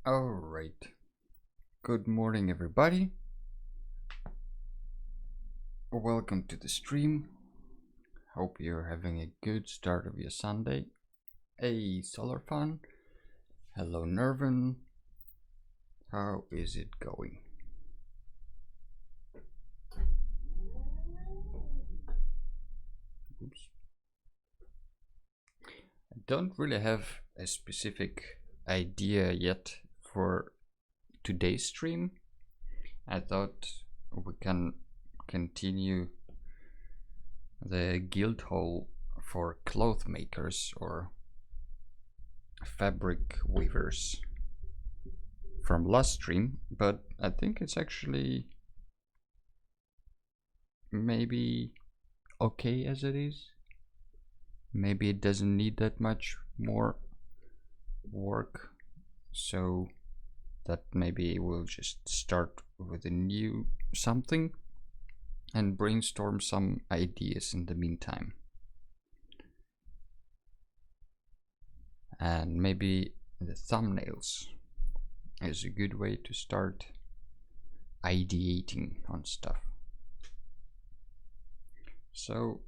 Alright, good morning everybody. Welcome to the stream. Hope you're having a good start of your Sunday. Hey Solar Fun. Hello Nervin. How is it going? Oops. I don't really have a specific idea yet for today's stream. I thought we can continue the guild hall for cloth makers or fabric weavers from last stream, but I think it's actually maybe okay as it is. Maybe it doesn't need that much more work, so that maybe we'll just start with a new something and brainstorm some ideas in the meantime. And maybe the thumbnails is a good way to start ideating on stuff. So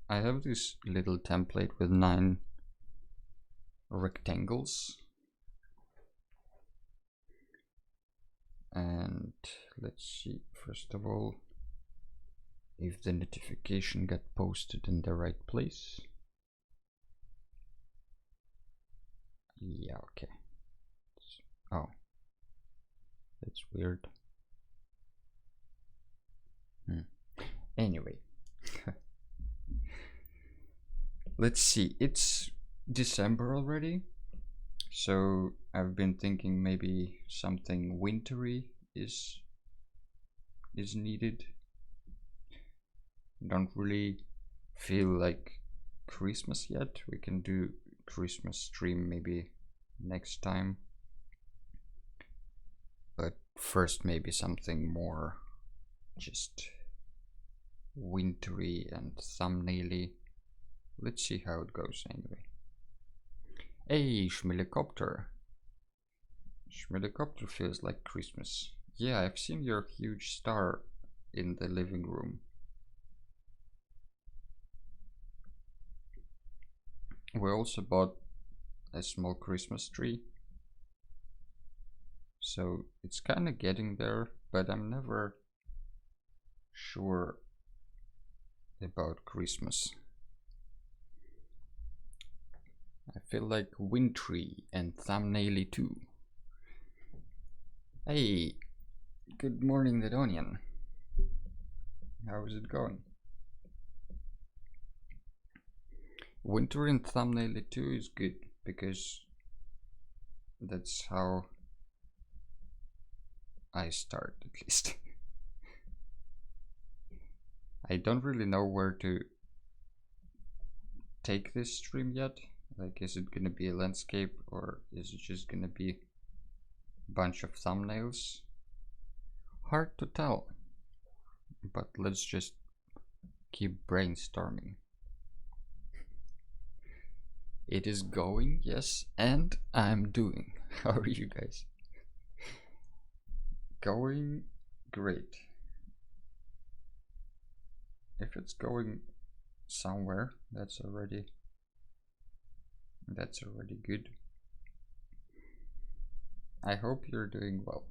I have this little template with 9 rectangles, and let's see first of all if the notification got posted in the right place. Yeah, okay. Oh, that's weird. Anyway, let's see, it's December already, so I've been thinking maybe something wintry is needed. Don't really feel like Christmas yet. We can do Christmas stream maybe next time, but first maybe something more just wintry and thumbnaily. Let's see how it goes anyway. Hey, Schmilicopter. Schmilicopter feels like Christmas. Yeah, I've seen your huge star in the living room. We also bought a small Christmas tree, so it's kind of getting there, but I'm never sure about Christmas. I feel like wintry and thumbnaily too. Hey, good morning Ledonian. How is it going? Winter and thumbnail 2 is good because that's how I start, at least. I don't really know where to take this stream yet. Like, is it gonna be a landscape or is it just gonna be a bunch of thumbnails? Hard to tell, but let's just keep brainstorming. It is going, yes, and I'm doing. How are you guys? Going great. If it's going somewhere, that's already good. I hope you're doing well,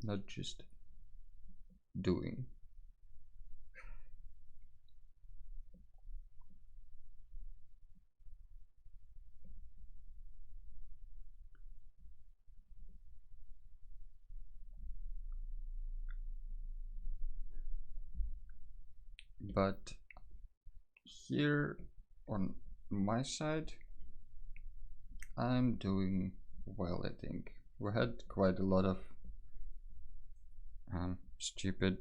not just doing. But here on my side, I'm doing well, I think. We had quite a lot of stupid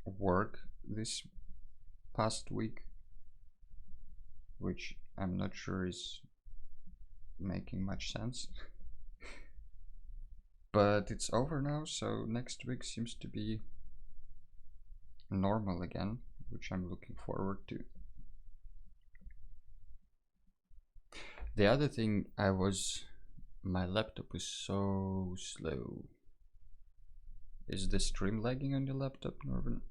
work this past week, which I'm not sure is making much sense. But it's over now, so next week seems to be normal again, which I'm looking forward to. The other thing I was My laptop is so slow. Is the stream lagging on your laptop, Norman?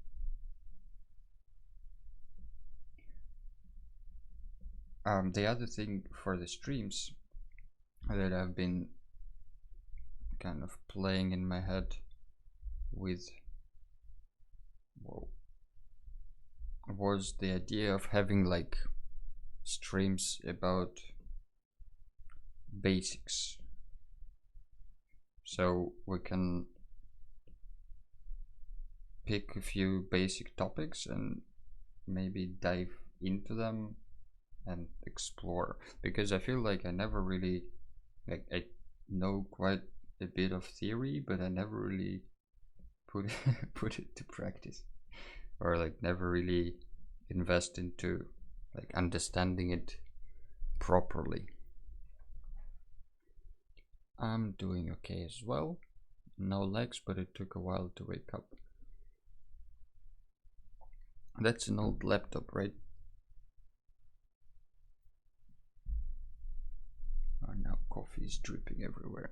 The other thing for the streams that I've been kind of playing in my head with, well, was the idea of having like streams about basics, so we can pick a few basic topics and maybe dive into them and explore, because I feel like I never really, like, I know quite a bit of theory, but I never really put put it to practice, or like never really invest into like understanding it properly. I'm doing okay as well. No legs, but it took a while to wake up. That's an old laptop, right? Oh, now coffee is dripping everywhere.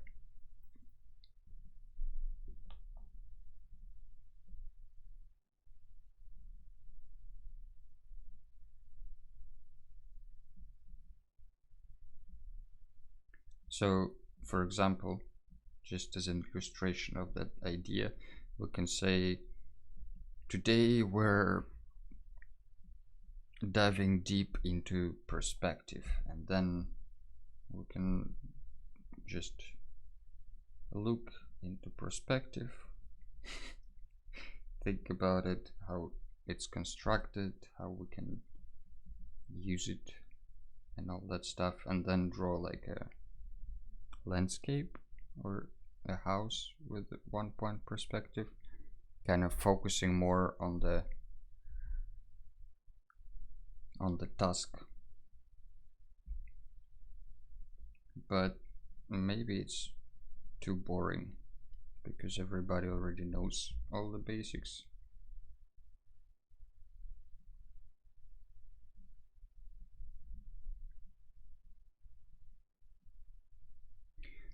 So, for example, just as an illustration of that idea, we can say today we're diving deep into perspective, and then we can just look into perspective, think about it, how it's constructed, how we can use it, and all that stuff, and then draw like a landscape or a house with a 1 point perspective, kind of focusing more on the task. But maybe it's too boring because everybody already knows all the basics.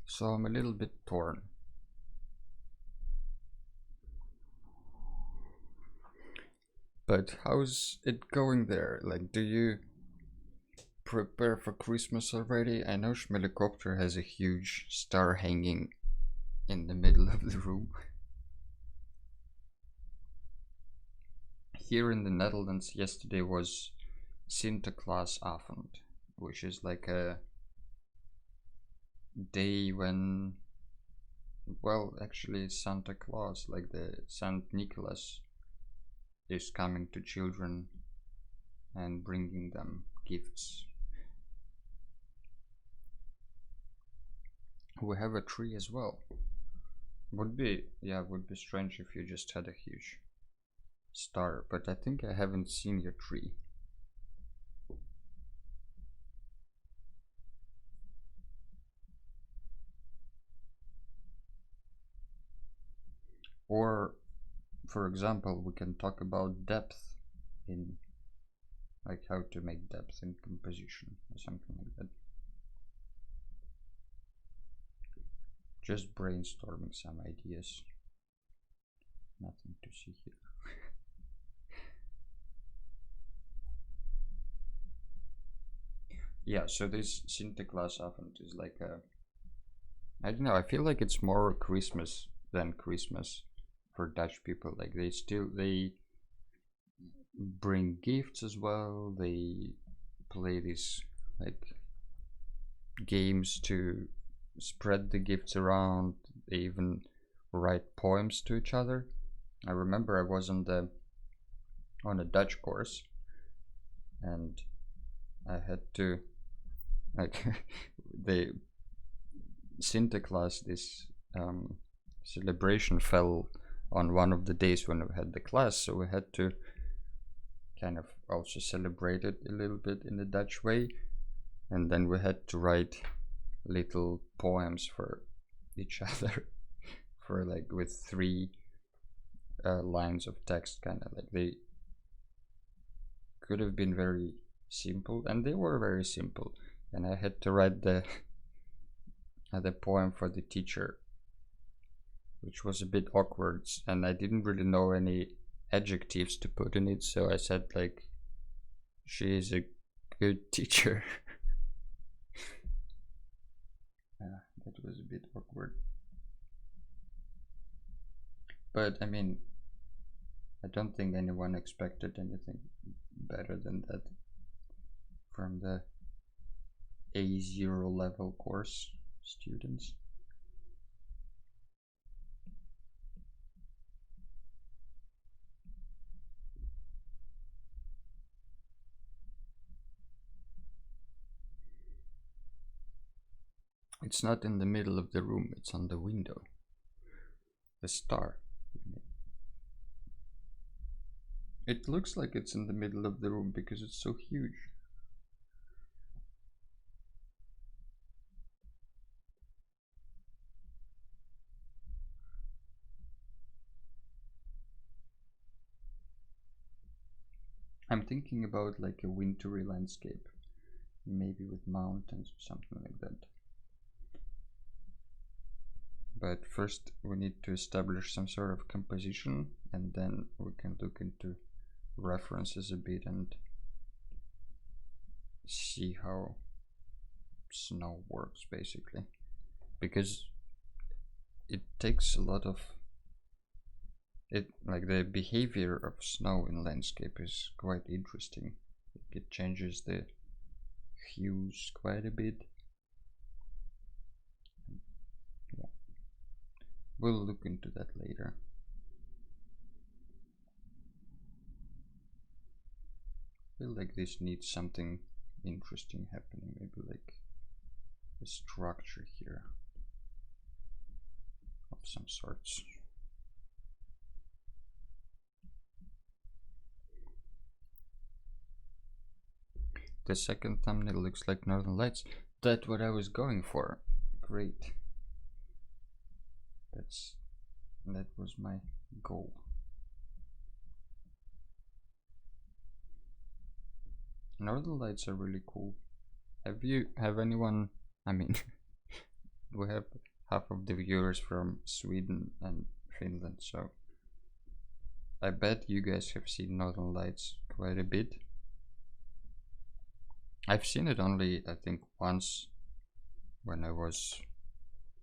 So I'm a little bit torn. But how's it going there? Like, do you prepare for Christmas already? I know Schmelikopter has a huge star hanging in the middle of the room. Here in the Netherlands, yesterday was Sinterklaasavond, which is like a day when, well, actually Santa Claus, like the Saint Nicholas, is coming to children and bringing them gifts. We have a tree as well. Would be strange if you just had a huge star, but I think I haven't seen your tree. Or, for example, we can talk about depth in, like, how to make depth in composition or something like that. Just brainstorming some ideas. Nothing to see here. Yeah, so this Sinterklaasavond is like a, I don't know, I feel like it's more Christmas than Christmas for Dutch people. Like they bring gifts as well. They play these like games to spread the gifts around. They even write poems to each other. I remember I was on a Dutch course, and I had to, like, the Sinterklaas, this celebration fell on one of the days when we had the class, so we had to kind of also celebrate it a little bit in the Dutch way, and then we had to write little poems for each other for like with 3 lines of text, kind of like. They could have been very simple, and they were very simple, and I had to write had a poem for the teacher, which was a bit awkward, and I didn't really know any adjectives to put in it, so I said like, she is a good teacher. Yeah, that was a bit awkward. But I mean, I don't think anyone expected anything better than that from the A0 level course students. It's not in the middle of the room, it's on the window. The star. It looks like it's in the middle of the room because it's so huge. I'm thinking about like a wintry landscape, maybe with mountains or something like that. But first we need to establish some sort of composition, and then we can look into references a bit and see how snow works basically, because it takes a lot of it, like the behavior of snow in landscape is quite interesting. It changes the hues quite a bit. Yeah, we'll look into that later. I feel like this needs something interesting happening, maybe like a structure here of some sorts. The second thumbnail looks like Northern Lights. That's what I was going for. Great. That was my goal. Northern Lights are really cool. Have anyone, I mean, we have half of the viewers from Sweden and Finland, so I bet you guys have seen Northern Lights quite a bit. I've seen it only, I think, once when I was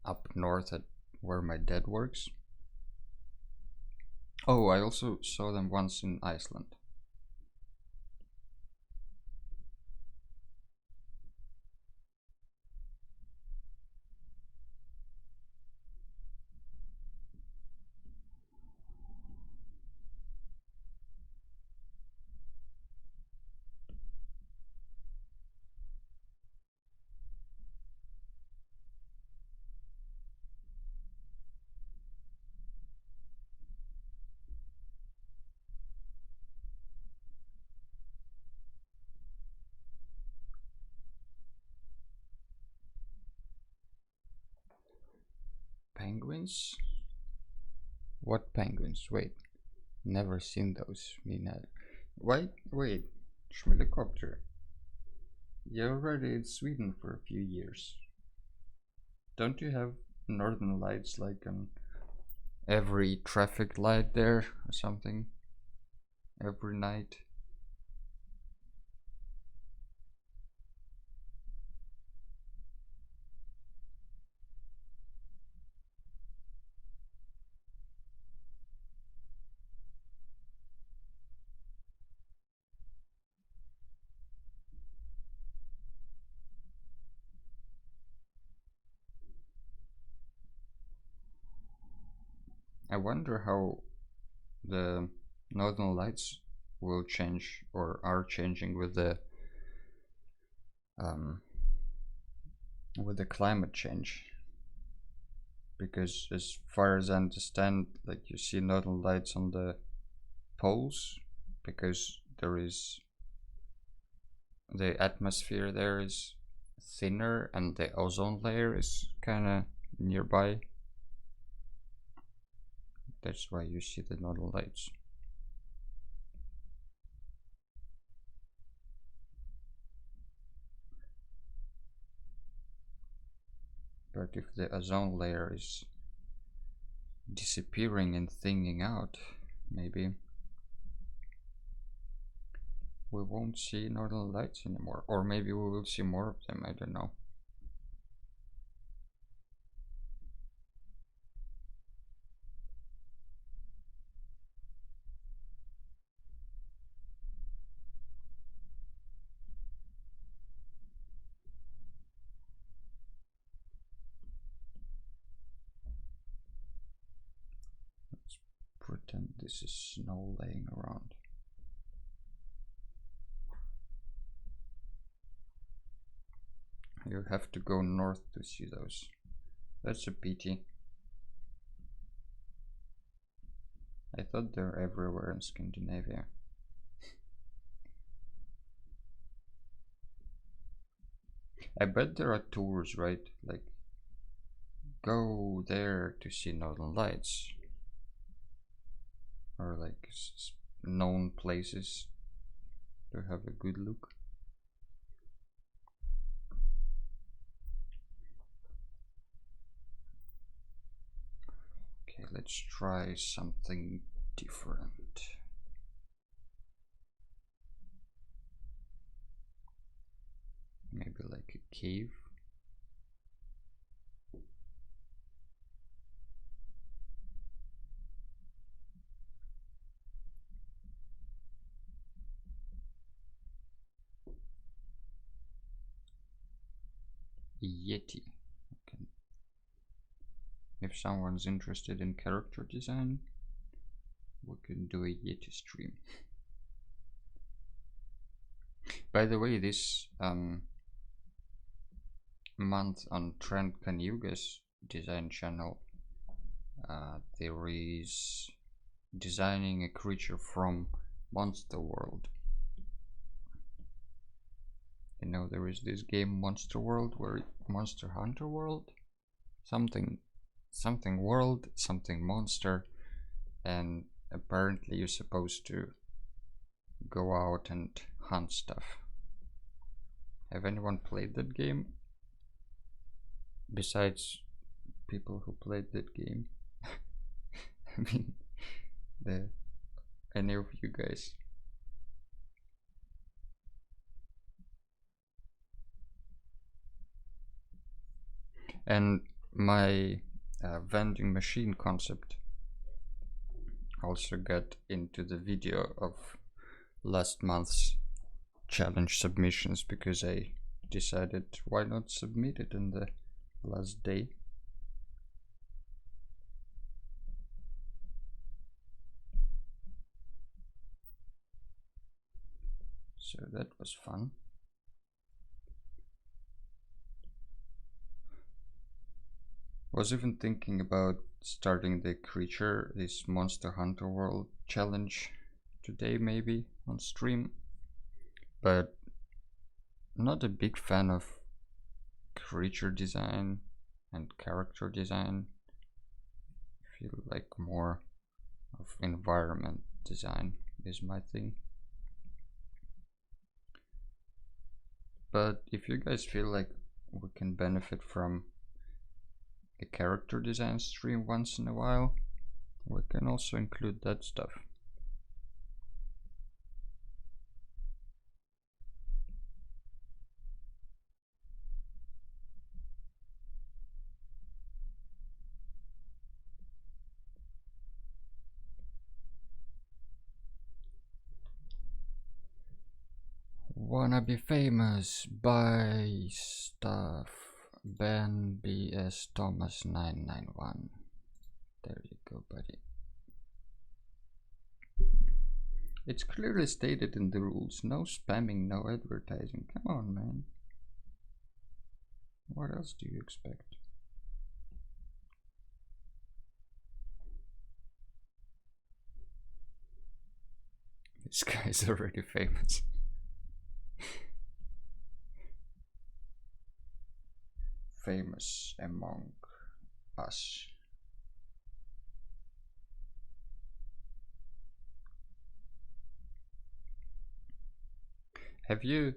up north at where my dad works. Oh, I also saw them once in Iceland. Penguins? What penguins? Wait, never seen those. Wait, Schmilicopter. You're already in Sweden for a few years. Don't you have northern lights like on every traffic light there or something? Every night? I wonder how the northern lights will change or are changing um, with the climate change, because as far as I understand, like you see northern lights on the poles because there is the atmosphere there is thinner and the ozone layer is kind of nearby. That's why you see the northern lights. But if the ozone layer is disappearing and thinning out, maybe we won't see northern lights anymore. Or maybe we will see more of them, I don't know. Let's pretend this is snow laying around. You have to go north to see those. That's a pity. I thought they're everywhere in Scandinavia. I bet there are tours, right? Like, go there to see northern lights. Or like known places to have a good look. Okay, let's try something different. Maybe like a cave. Yeti. Okay. If someone's interested in character design, we can do a Yeti stream. By the way, this month on Trent Kanyuga's design channel, there is designing a creature from Monster World. You know, there is this game Monster World, where Monster Hunter World, something world, something monster, and apparently you're supposed to go out and hunt stuff. Have anyone played that game? Besides people who played that game. I mean, any of you guys? And my vending machine concept also got into the video of last month's challenge submissions, because I decided why not submit it in the last day. So that was fun. Was even thinking about starting the creature, this Monster Hunter World challenge today, maybe on stream, but not a big fan of creature design and character design. I feel like more of environment design is my thing. But if you guys feel like we can benefit from a character design stream once in a while, we can also include that stuff. Wanna be famous, buy stuff. Ben BS Thomas 991. There you go, buddy. It's clearly stated in the rules, no spamming, no advertising. Come on, man. What else do you expect? This guy's already famous. Famous among us. Have you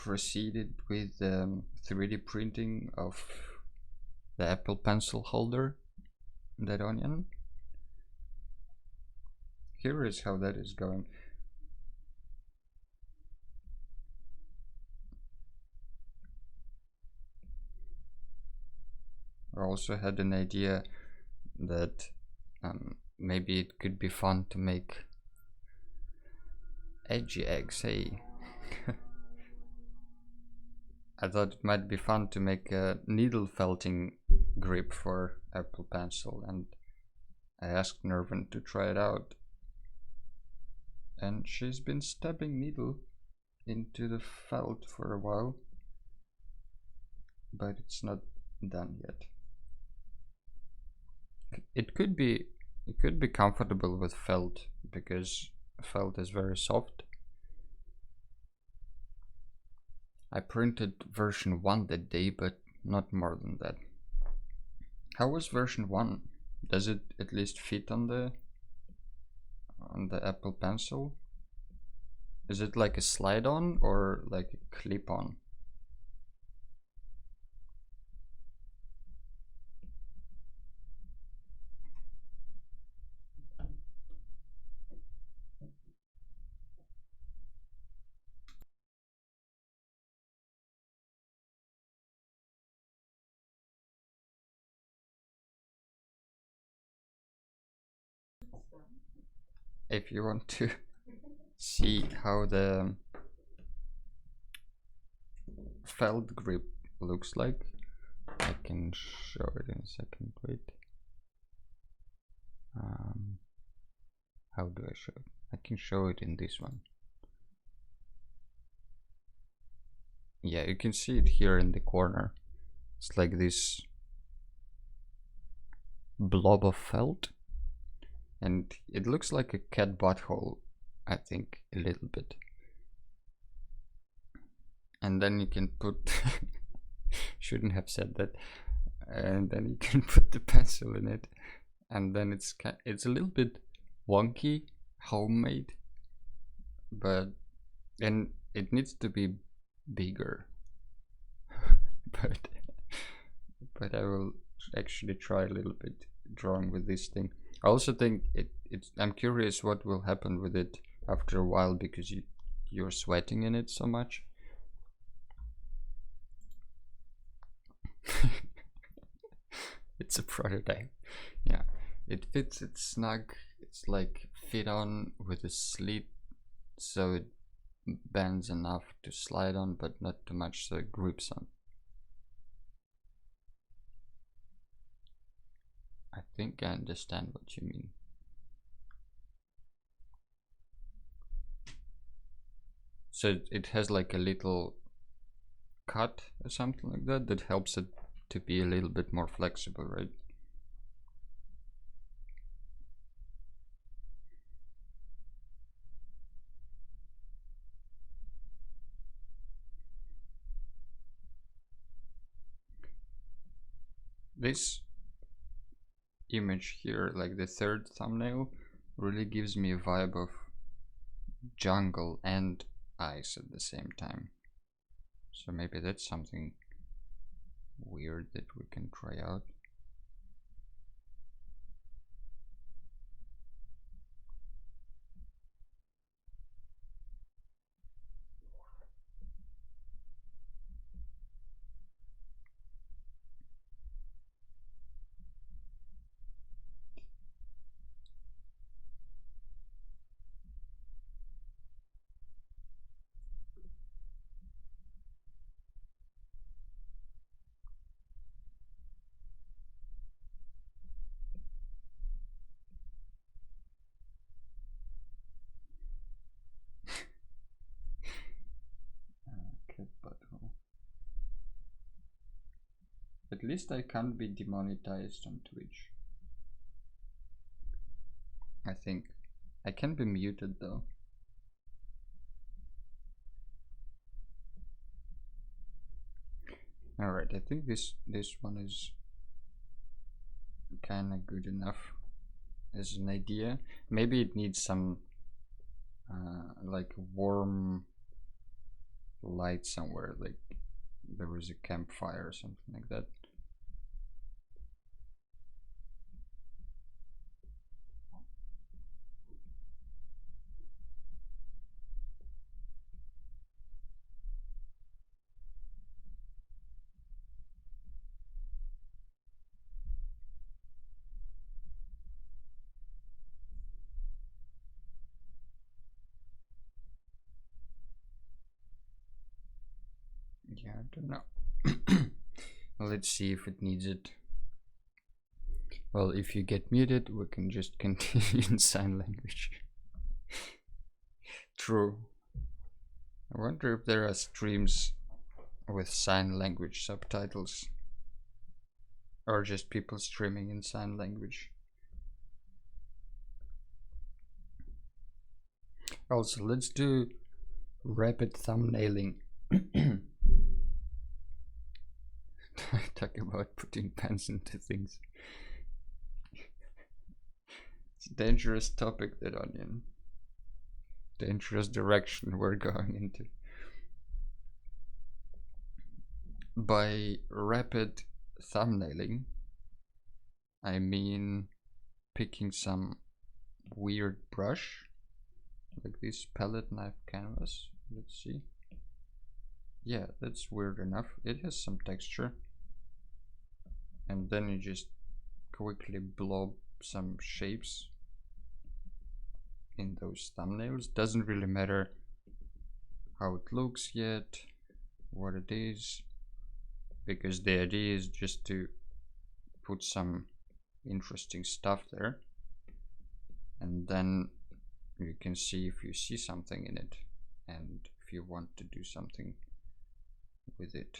proceeded with 3D printing of the Apple Pencil holder, that onion. Here is how that is going. I also had an idea that maybe it could be fun to make edgy eggs, hey. I thought it might be fun to make a needle felting grip for Apple Pencil, and I asked Nervin to try it out. And she's been stabbing needle into the felt for a while, but it's not done yet. It could be comfortable with felt because felt is very soft. I printed version 1 that day, but not more than that. How was version 1? Does it at least fit on the Apple Pencil? Is it like a slide-on or like a clip-on? If you want to see how the felt grip looks like, I can show it in a second. Wait. How do I show it? I can show it in this one. Yeah, you can see it here in the corner. It's like this blob of felt, and it looks like a cat butthole, I think, a little bit. And then you can put shouldn't have said that. And then you can put the pencil in it, and then it's a little bit wonky, homemade, but and it needs to be bigger. but I will actually try a little bit drawing with this thing. I also think I'm curious what will happen with it after a while, because you're sweating in it so much. It's a prototype. Yeah, it fits, it's snug, it's like fit on with a slit, so it bends enough to slide on, but not too much so it grips on. I think I understand what you mean. So it has like a little cut or something like that that helps it to be a little bit more flexible, right? This image here, like the third thumbnail, really gives me a vibe of jungle and ice at the same time. So maybe that's something weird that we can try out. At least I can't be demonetized on Twitch. I think I can be muted though. All right, I think this one is kind of good enough as an idea. Maybe it needs some like warm light somewhere, like there was a campfire or something like that. Yeah, I don't know. Let's see if it needs it. Well, if you get muted, we can just continue in sign language. True. I wonder if there are streams with sign language subtitles, or just people streaming in sign language. Also, let's do rapid thumbnailing. Talk about putting pens into things. It's a dangerous topic, that onion. Dangerous direction we're going into. By rapid thumbnailing, I mean picking some weird brush, like this palette knife canvas. Let's see. Yeah, that's weird enough. It has some texture. And then you just quickly blob some shapes in those thumbnails. Doesn't really matter how it looks yet, what it is, because the idea is just to put some interesting stuff there, and then you can see if you see something in it and if you want to do something with it.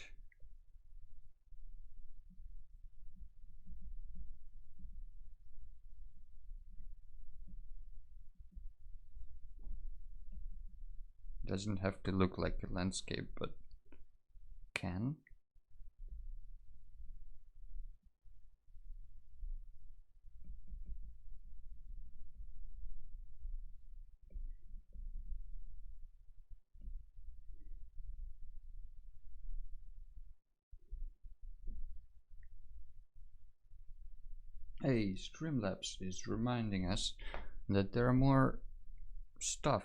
Doesn't have to look like a landscape, but can. Hey, Streamlabs is reminding us that there are more stuff,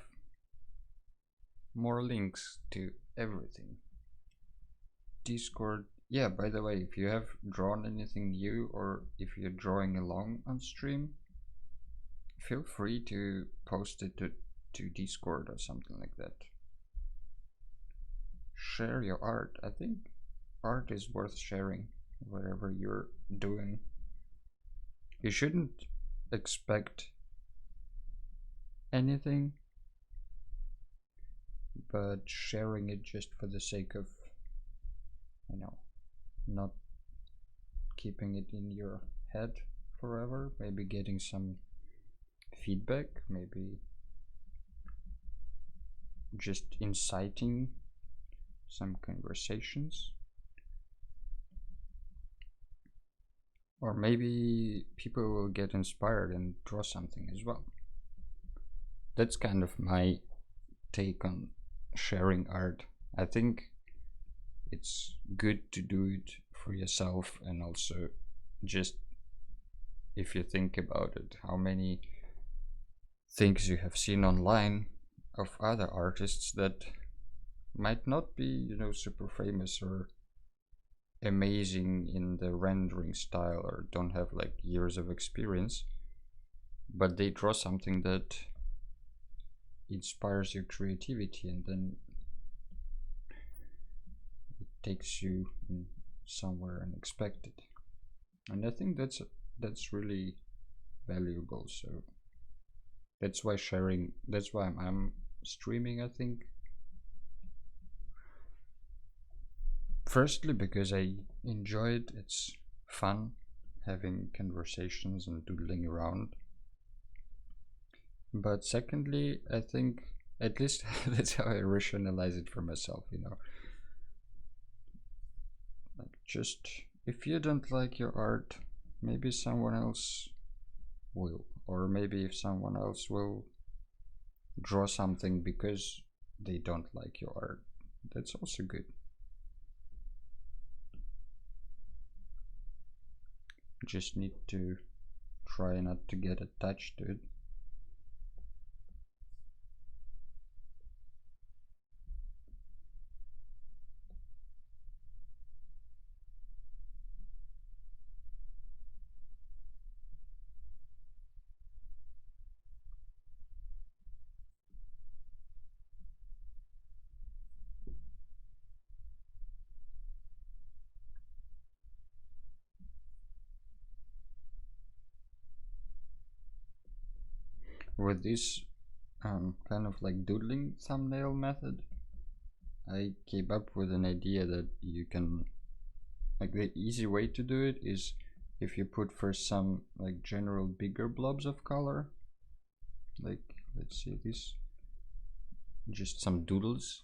more links to everything. Discord. Yeah, by the way, if you have drawn anything new or if you're drawing along on stream, feel free to post it to Discord or something like that. Share your art. I think art is worth sharing, whatever you're doing. You shouldn't expect anything, but sharing it just for the sake of, you know, not keeping it in your head forever, maybe getting some feedback, maybe just inciting some conversations, or maybe people will get inspired and draw something as well. That's kind of my take on sharing art. I think it's good to do it for yourself, and also just if you think about it, how many things you have seen online of other artists that might not be, you know, super famous or amazing in the rendering style or don't have like years of experience, but they draw something that inspires your creativity, and then it takes you somewhere unexpected. And I think that's really valuable. So that's why sharing, that's why I'm streaming, I think. Firstly, because I enjoy it, it's fun having conversations and doodling around. But secondly, I think, at least that's how I rationalize it for myself, you know. Like, just if you don't like your art, maybe someone else will, or maybe if someone else will draw something because they don't like your art, That's also good. Just need to try not to get attached to it. With this kind of like doodling thumbnail method, I came up with an idea that you can, like, the easy way to do it is if you put first some like general bigger blobs of color, like let's see this, just some doodles.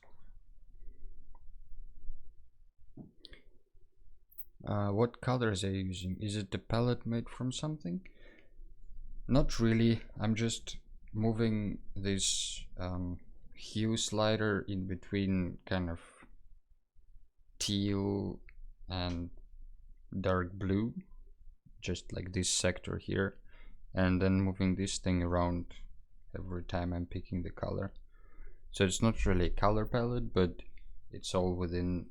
What colors are you using? Is it the palette made from something? Not really. I'm just moving this hue slider in between kind of teal and dark blue, just like this sector here, and then moving this thing around every time I'm picking the color. So it's not really a color palette, but it's all within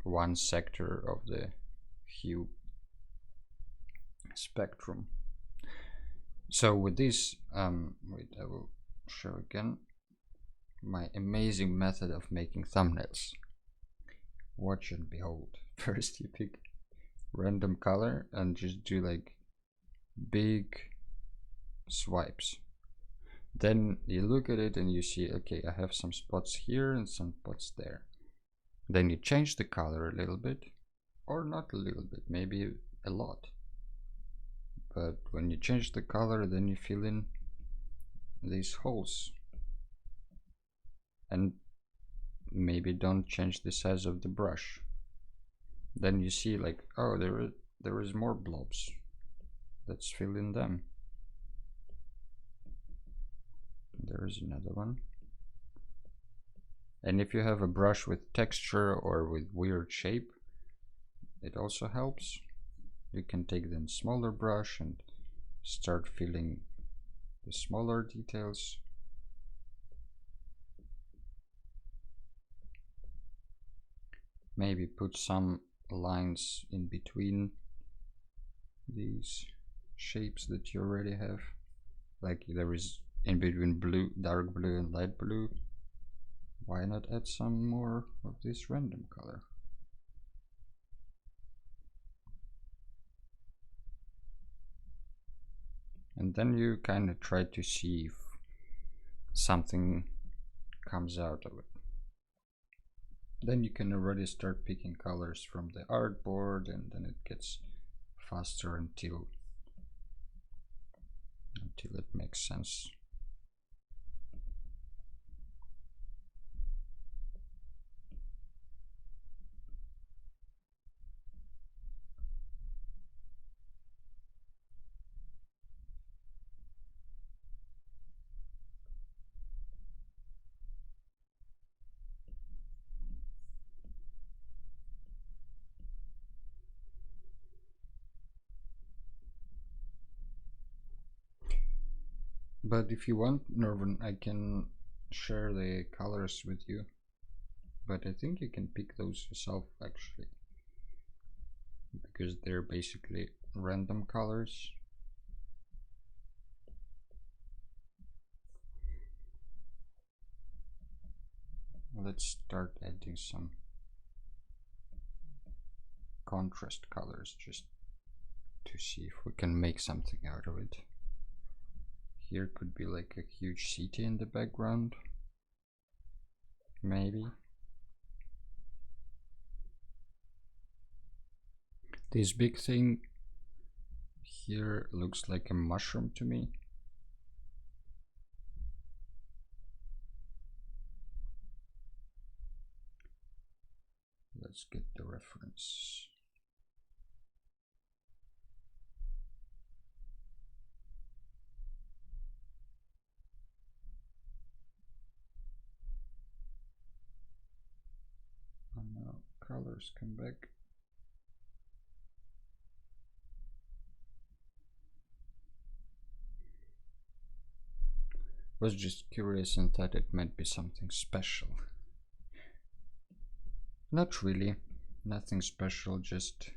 one sector of the hue spectrum. So with this, wait, I will show again my amazing method of making thumbnails. Watch and behold. First you pick random color and just do like big swipes. Then you look at it and you see, okay, I have some spots here and some spots there. Then you change the color a little bit, or not a little bit, maybe a lot. But when you change the color, then you fill in these holes. And maybe don't change the size of the brush. Then you see like, oh, there is more blobs. Let's fill in them. There is another one. And if you have a brush with texture or with weird shape, it also helps. You can take the smaller brush and start filling the smaller details. Maybe put some lines in between these shapes that you already have. Like there is in between blue, dark blue and light blue. Why not add some more of this random color? And then you kind of try to see if something comes out of it. Then you can already start picking colors from the artboard, and then it gets faster until it makes sense. But if you want, Norman, I can share the colors with you. But I think you can pick those yourself actually, because they're basically random colors. Let's start adding some contrast colors just to see if we can make something out of it. Here could be like a huge city in the background, maybe. This big thing here looks like a mushroom to me. Let's get the reference. colors come back. Was just curious and thought it might be something special. Not really, nothing special, just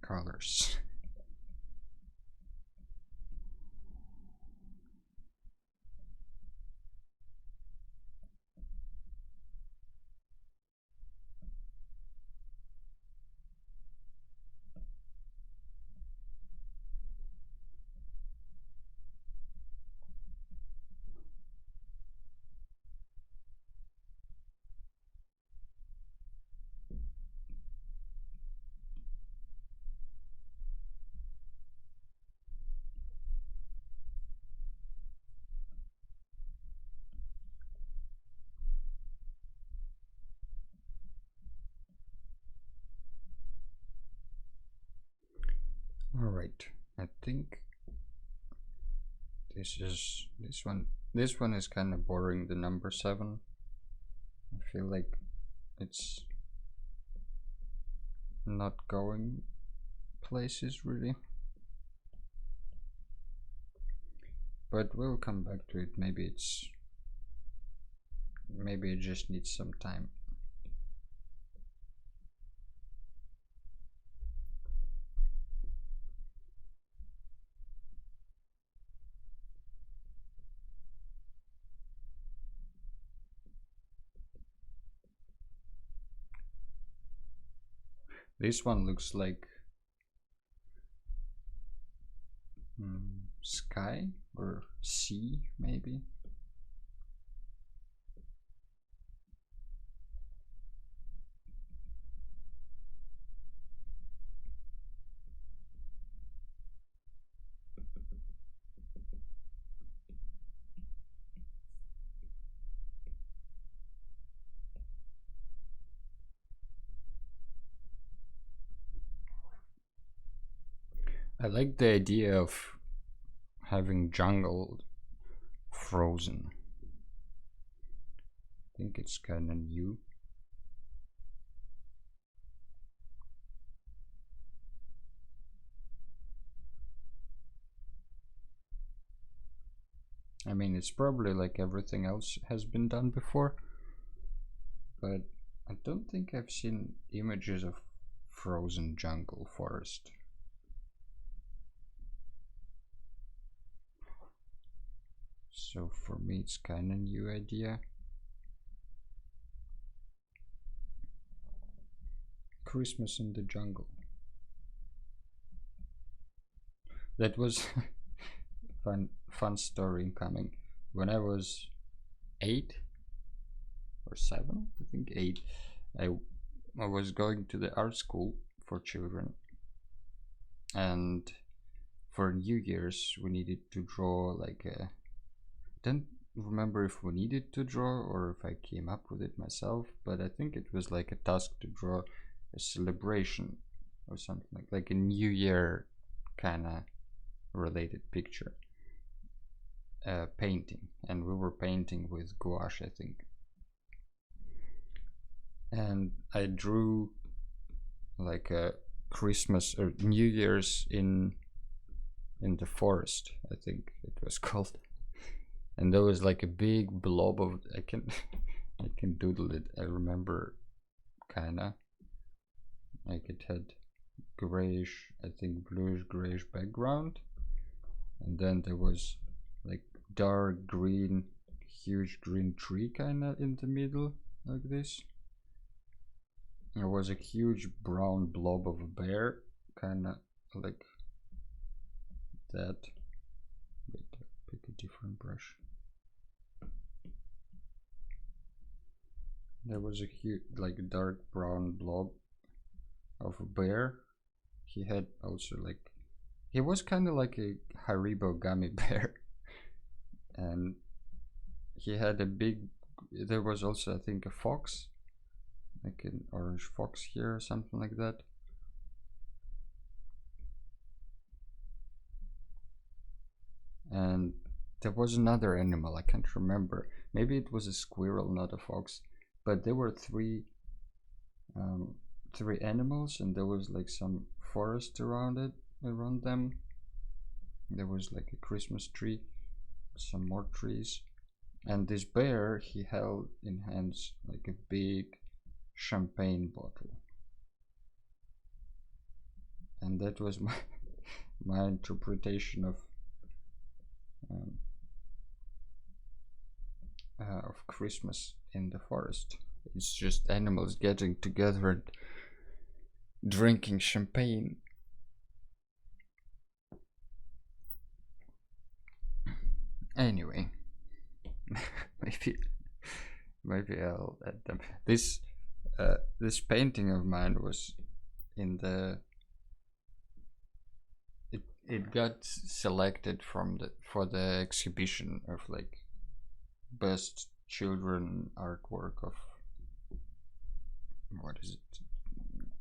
colors. Alright, I think this one is kind of boring, the number 7. I feel like it's not going places really, but we'll come back to it. Maybe it just needs some time. This one looks like sky or sea, maybe. I like the idea of having jungle frozen. I think it's kind of new. I mean, it's probably like everything else has been done before, but I don't think I've seen images of frozen jungle forest. So for me it's kind of new idea. Christmas in the jungle. That was fun story incoming. When I was 8 or 7, I think 8, I was going to the art school for children, and for New Year's we needed to draw like a, don't remember if we needed to draw or if I came up with it myself, but I think it was like a task to draw a celebration or something like a New Year kind of related picture, painting, and we were painting with gouache, I think, and I drew like a Christmas or New Year's in the forest, I think it was called. And there was like a big blob of, I can doodle it. I remember kinda like it had grayish, I think bluish grayish background, and then there was like dark green, huge green tree kinda in the middle like this. There was a huge brown blob of a bear, kinda like that. Wait, pick a different brush. There was a huge, like dark brown blob of a bear. He had also like, he was kind of like a Haribo gummy bear, and he had a big, there was also I think a fox, like an orange fox here or something like that. And there was another animal, I can't remember, maybe it was a squirrel, not a fox, but there were 3 um, three animals, and there was like some forest around them. There was like a Christmas tree, some more trees, and this bear, he held in hands like a big champagne bottle, and that was my my interpretation um, of Christmas in the forest. It's just animals getting together and drinking champagne. Anyway, maybe I'll add them. This painting of mine was in the. It got selected for the exhibition of like best children artwork of, what is it,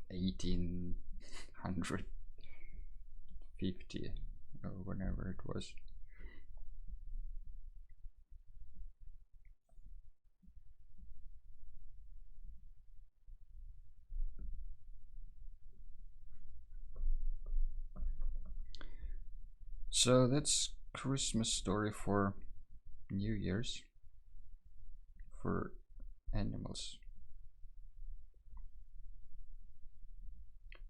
1850 or whenever it was. So that's Christmas story for New Year's for animals.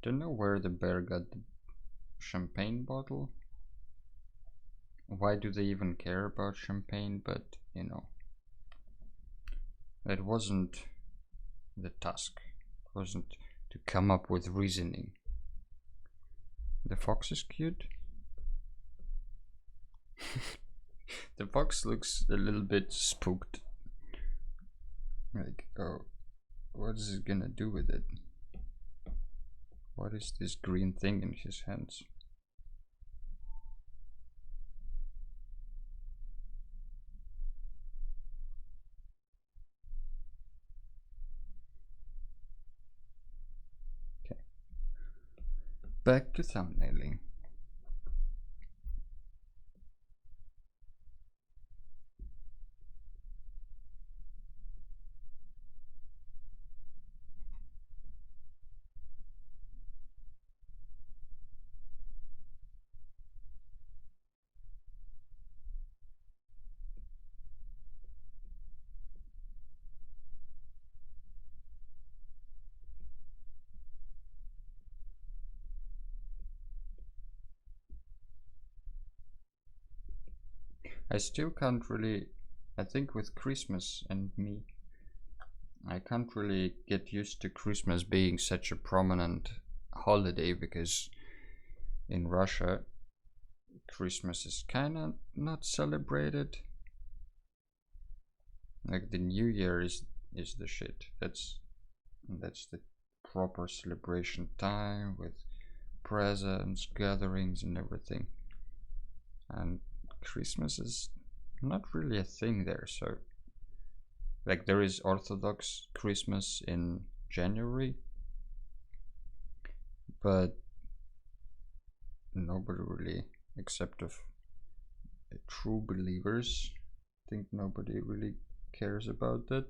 Don't know where the bear got the champagne bottle. Why do they even care about champagne? But you know, that wasn't the task. It wasn't to come up with reasoning. The fox is cute. The fox looks a little bit spooked. Like, oh, what is it gonna do with it? What is this green thing in his hands? Okay. Back to thumbnailing. I still can't really, I think with Christmas and me, I can't really get used to Christmas being such a prominent holiday, because in Russia, Christmas is kind of not celebrated. Like the New Year is the shit. That's the proper celebration time with presents, gatherings, and everything. And Christmas is not really a thing there. So, like, there is Orthodox Christmas in January, but nobody really, except of true believers, I think nobody really cares about that.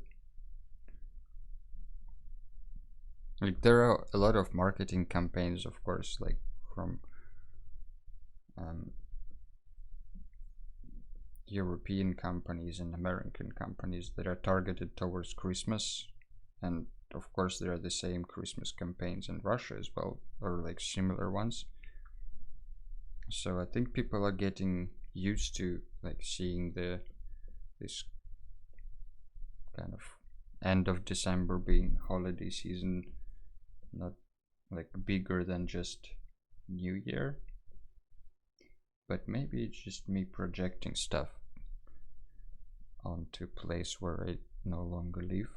Like, there are a lot of marketing campaigns, of course, like from European companies and American companies that are targeted towards Christmas, and of course there are the same Christmas campaigns in Russia as well, or like similar ones. So I think people are getting used to like seeing this kind of end of December being holiday season, not like bigger than just New Year. But maybe it's just me projecting stuff onto a place where I no longer live.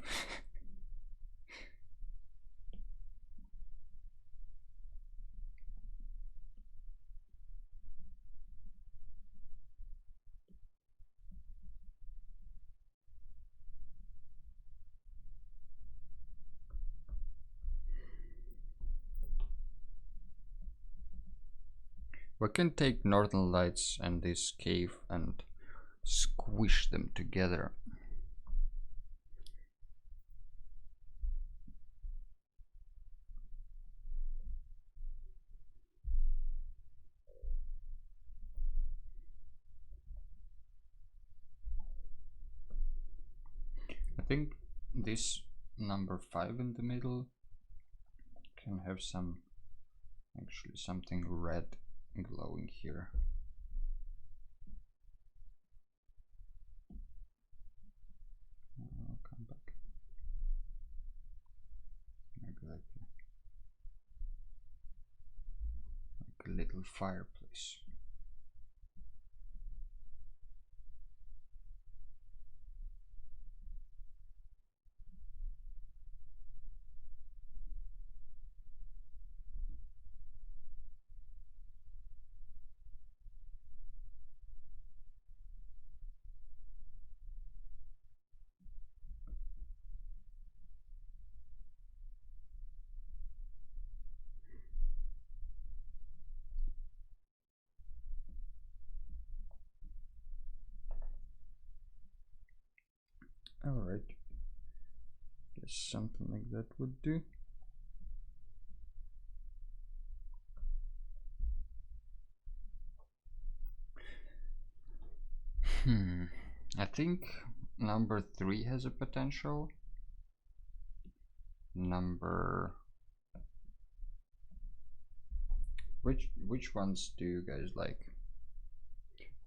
We can take Northern Lights and this cave and squish them together. think this number 5 in the middle can have actually something red glowing here. I'll come back. Maybe like a little fireplace. Alright, guess something like that would do. I think number 3 has a potential. Which ones do you guys like?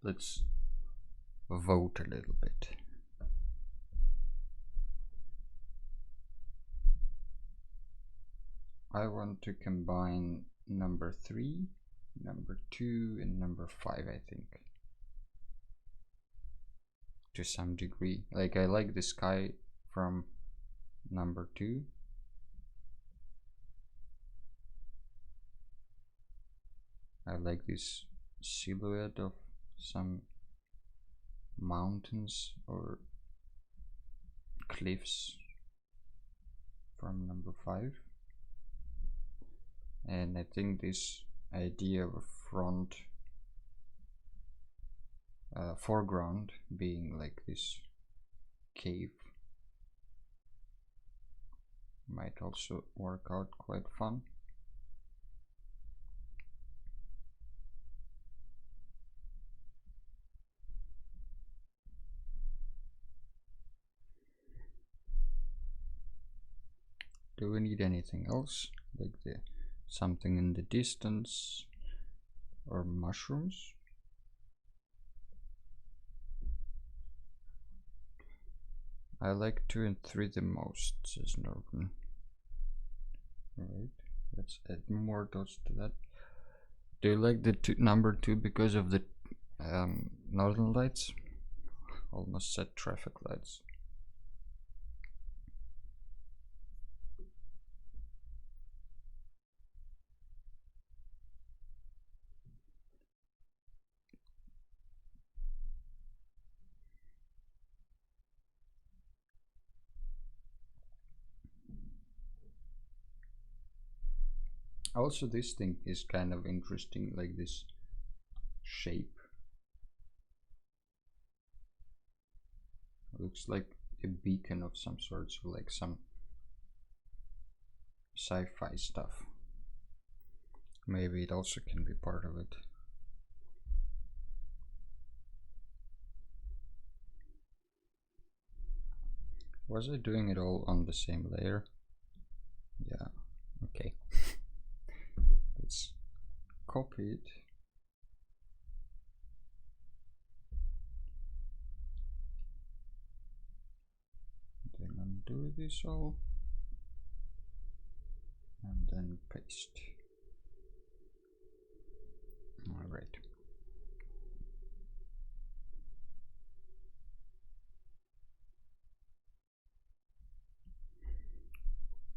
Let's vote a little bit. I want to combine number 3, number 2, and number 5, I think. To some degree. Like, I like the sky from number 2. I like this silhouette of some mountains or cliffs from number 5. And I think this idea of a foreground being like this cave might also work out quite fun. Do we need anything else, like something in the distance or mushrooms? I like 2 and 3 the most, says Norton. Alright, let's add more dots to that. Do you like the number 2 because of the northern lights? Almost said traffic lights. Also, this thing is kind of interesting, like this shape. Looks like a beacon of some sort, so like some sci-fi stuff. Maybe it also can be part of it. Was I doing it all on the same layer? Yeah, okay. Let's copy it. Then undo this all. And then paste. Alright.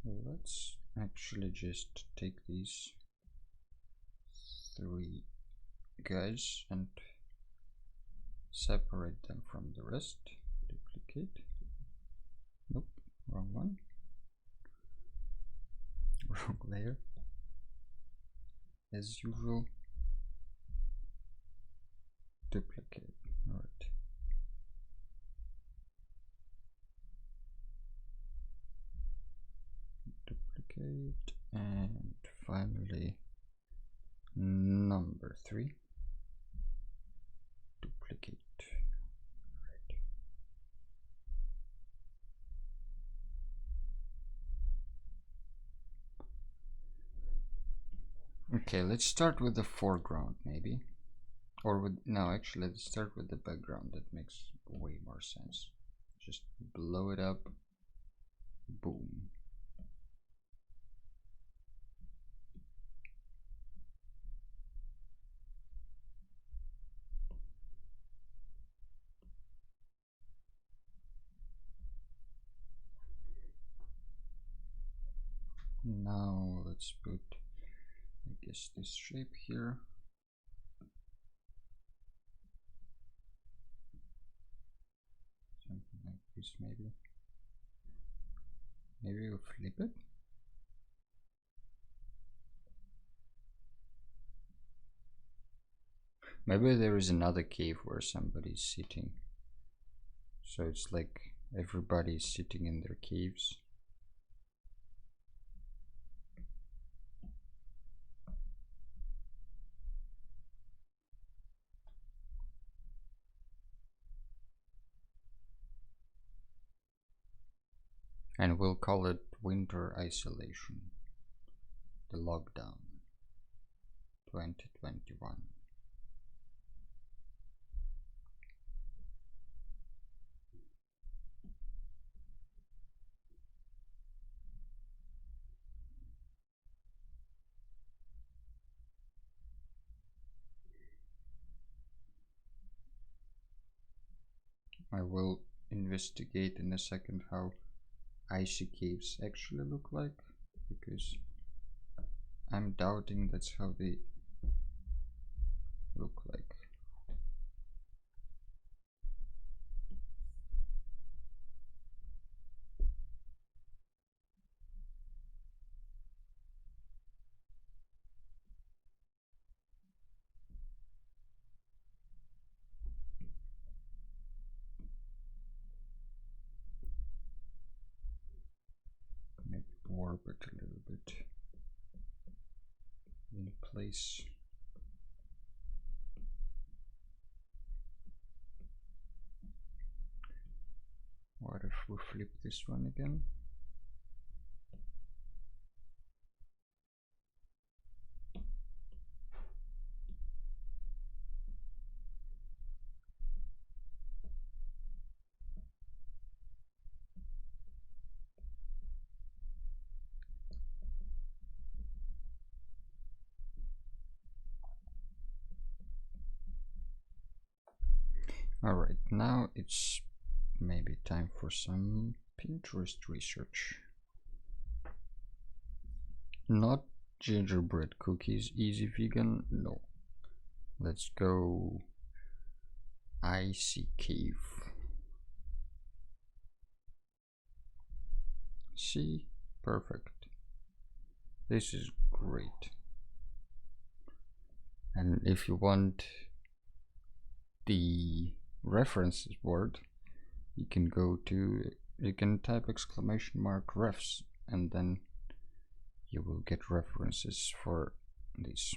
Let's actually just take these 3 guys and separate them from the rest. Duplicate. Nope, wrong one. Wrong layer. As usual. Duplicate. Alright. Duplicate, and finally number 3. Duplicate. Right. Okay, let's start with the foreground maybe. Or with, no, actually let's start with the background. That makes way more sense. Just blow it up. Boom. Now let's put, I guess, this shape here. Something like this maybe. Maybe we'll flip it. Maybe there is another cave where somebody's sitting. So it's like everybody's sitting in their caves. And we'll call it Winter Isolation. The Lockdown 2021. I will investigate in a second how icy caves actually look like, because I'm doubting that's how they look like. Maybe warp it a little bit in place. What if we flip this one again? Alright, now it's maybe time for some Pinterest research. Not gingerbread cookies, easy vegan, no. Let's go icy cave. See? Perfect. This is great. And if you want the references word, you can go to, you can type !refs and then you will get references for these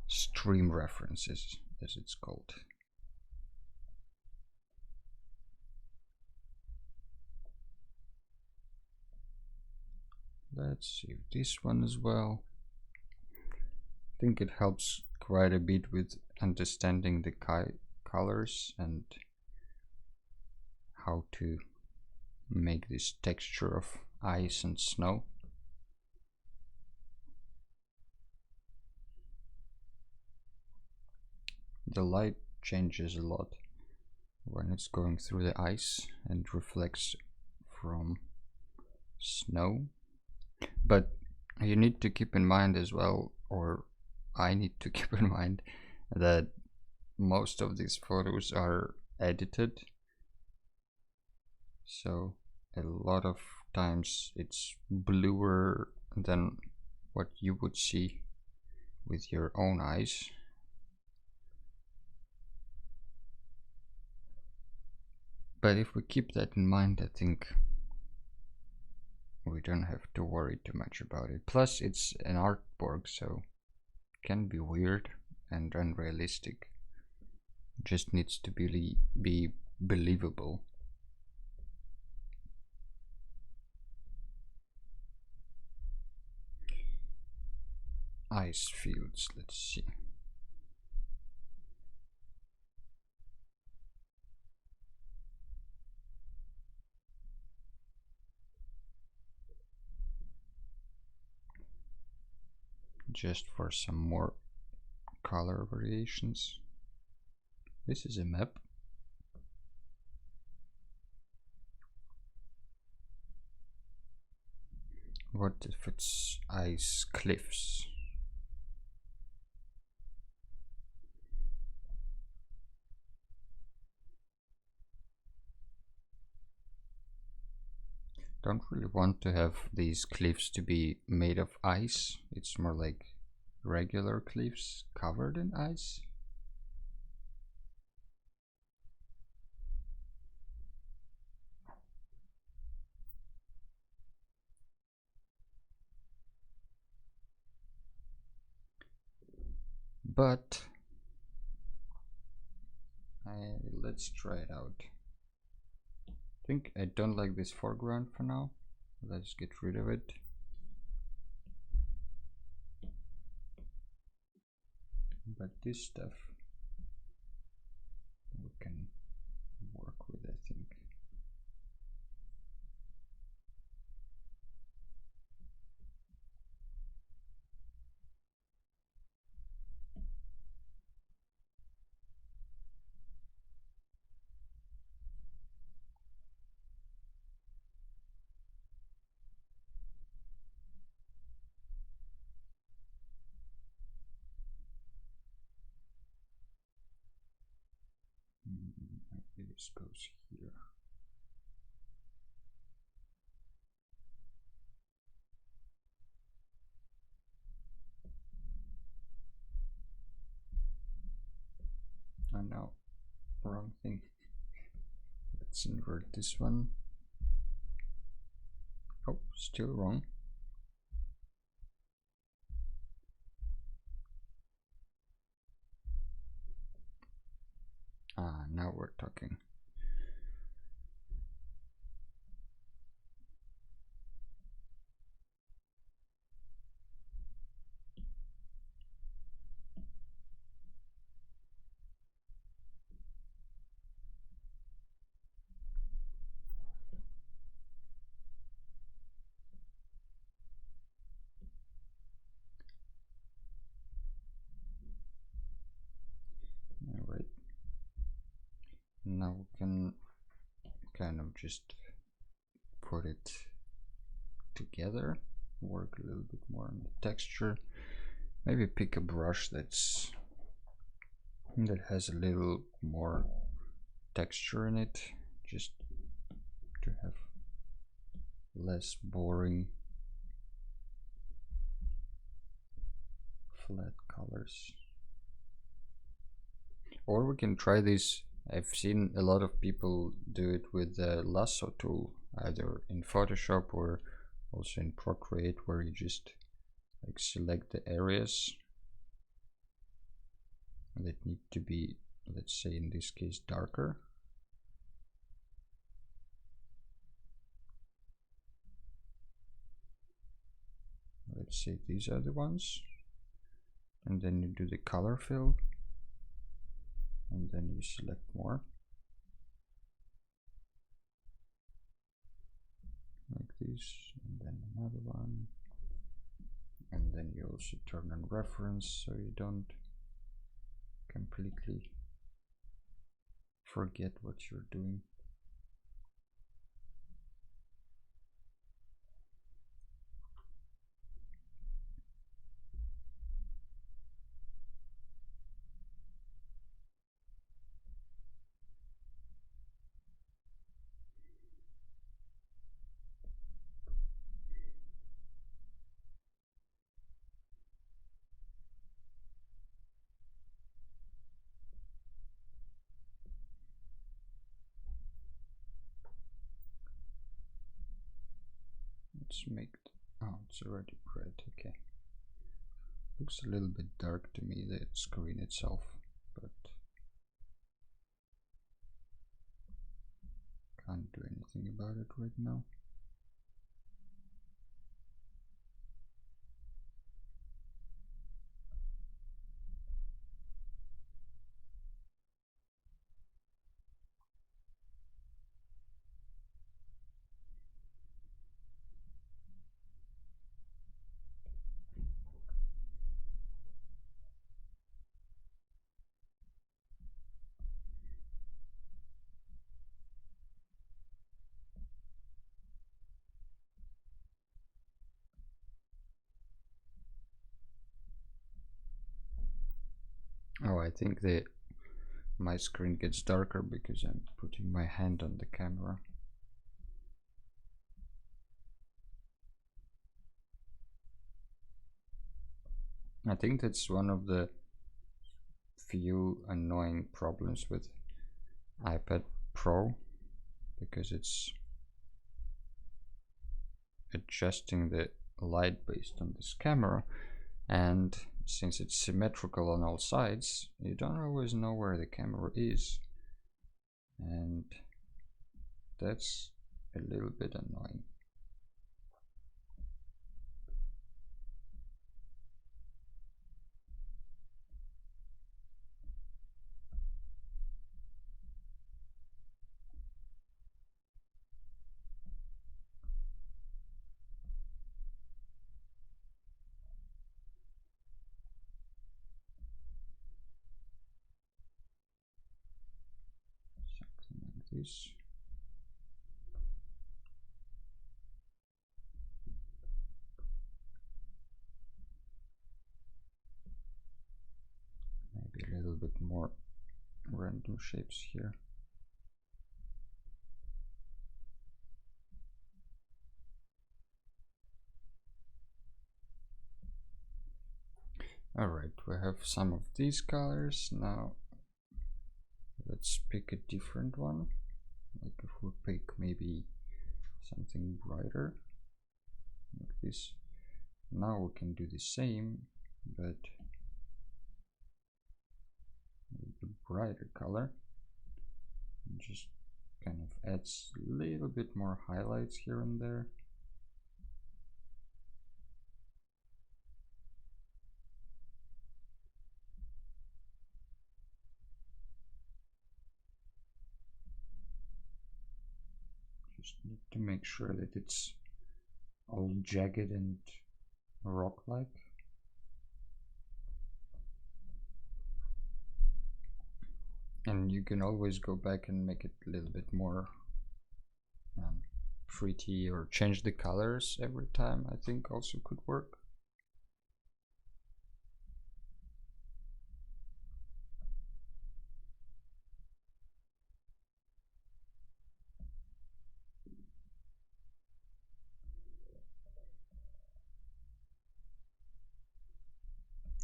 stream references, as it's called. Let's save this one as well. I think it helps quite a bit with understanding the colors and how to make this texture of ice and snow. The light changes a lot when it's going through the ice and reflects from snow. But you need to keep in mind as well, or I need to keep in mind, that most of these photos are edited, so a lot of times it's bluer than what you would see with your own eyes. But if we keep that in mind, I think we don't have to worry too much about it. Plus it's an artwork, so it can be weird and unrealistic. It just needs to be believable. ice fields. Let's see. Just for some more color variations. This is a map. What if it's ice cliffs? Don't really want to have these cliffs to be made of ice. It's more like regular cliffs covered in ice. But let's try it out. I think I don't like this foreground for now. Let's get rid of it. But this stuff we can work with, I think. Maybe this goes here. Oh no, wrong thing. Let's invert this one. Oh, still wrong. Ah, now we're talking. Alright. Now we can kind of just put it together, work a little bit more on the texture. Maybe pick a brush that has a little more texture in it, just to have less boring flat colors. Or we can try this. I've seen a lot of people do it with the Lasso Tool, either in Photoshop or also in Procreate, where you just like select the areas that need to be, let's say in this case, darker. Let's say these are the ones, and then you do the color fill, and then you select more, like this, and then another one, and then you also turn on reference so you don't completely forget what you're doing. Let's make oh, it's already red. Okay, looks a little bit dark to me, the screen itself, but can't do anything about it right now. I think my screen gets darker because I'm putting my hand on the camera. I think that's one of the few annoying problems with iPad Pro, because it's adjusting the light based on this camera, and since it's symmetrical on all sides, you don't always know where the camera is, and that's a little bit annoying. Something like this. Maybe a little bit more random shapes here. Alright, we have some of these colors. Now let's pick a different one. Like if we pick maybe something brighter, like this. Now we can do the same, but with a brighter color. And just kind of adds a little bit more highlights here and there. Just need to make sure that it's all jagged and rock-like. And you can always go back and make it a little bit more pretty, or change the colors every time. I think also could work.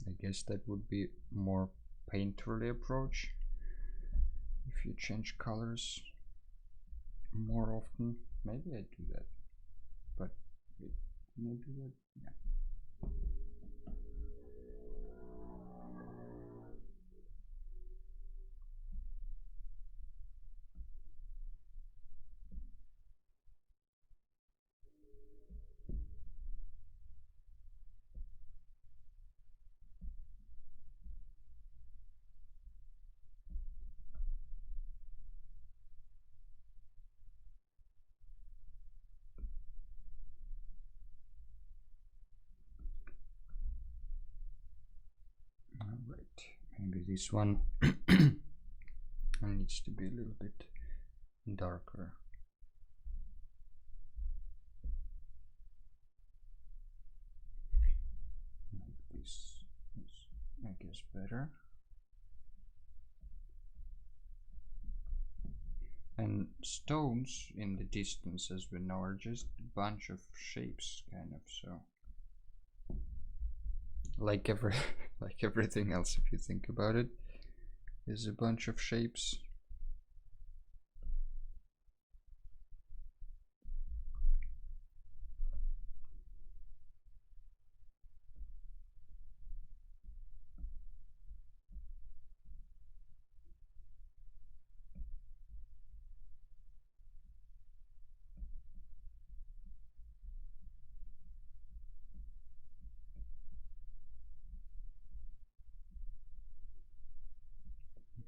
I guess that would be more painterly approach if you change colors more often. Maybe I do that, but can I do that? Yeah. Alright, maybe this one needs to be a little bit darker. Like this is, I guess, better. And stones in the distance, as we know, are just a bunch of shapes, kind of, so like like everything else, if you think about it, is a bunch of shapes.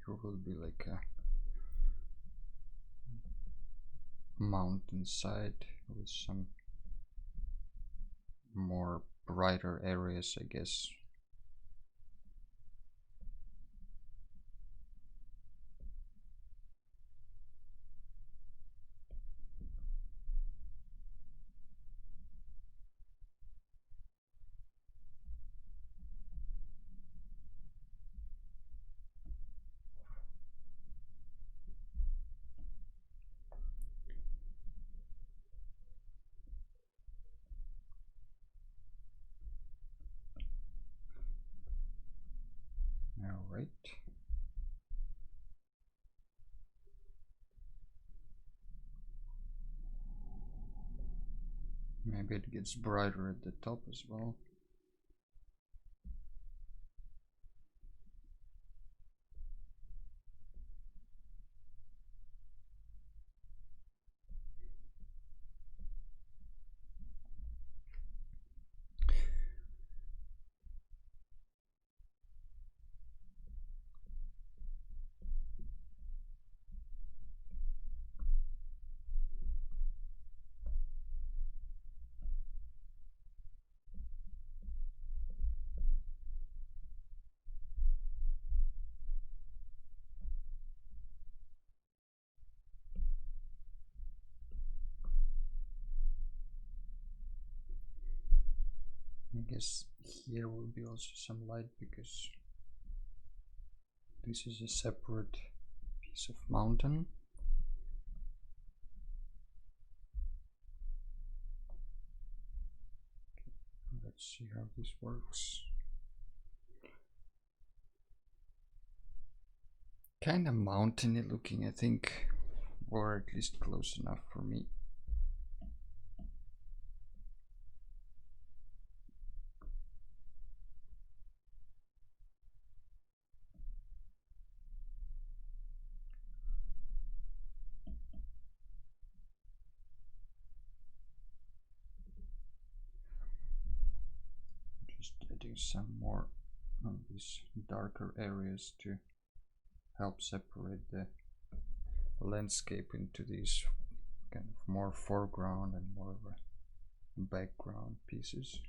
Here will be like a mountainside with some more brighter areas, I guess. right. Maybe it gets brighter at the top as well. I guess here will be also some light because this is a separate piece of mountain. Okay, let's see how this works. Kind of mountainy looking, I think, or at least close enough for me. Just adding some more of these darker areas to help separate the landscape into these kind of more foreground and more of a background pieces.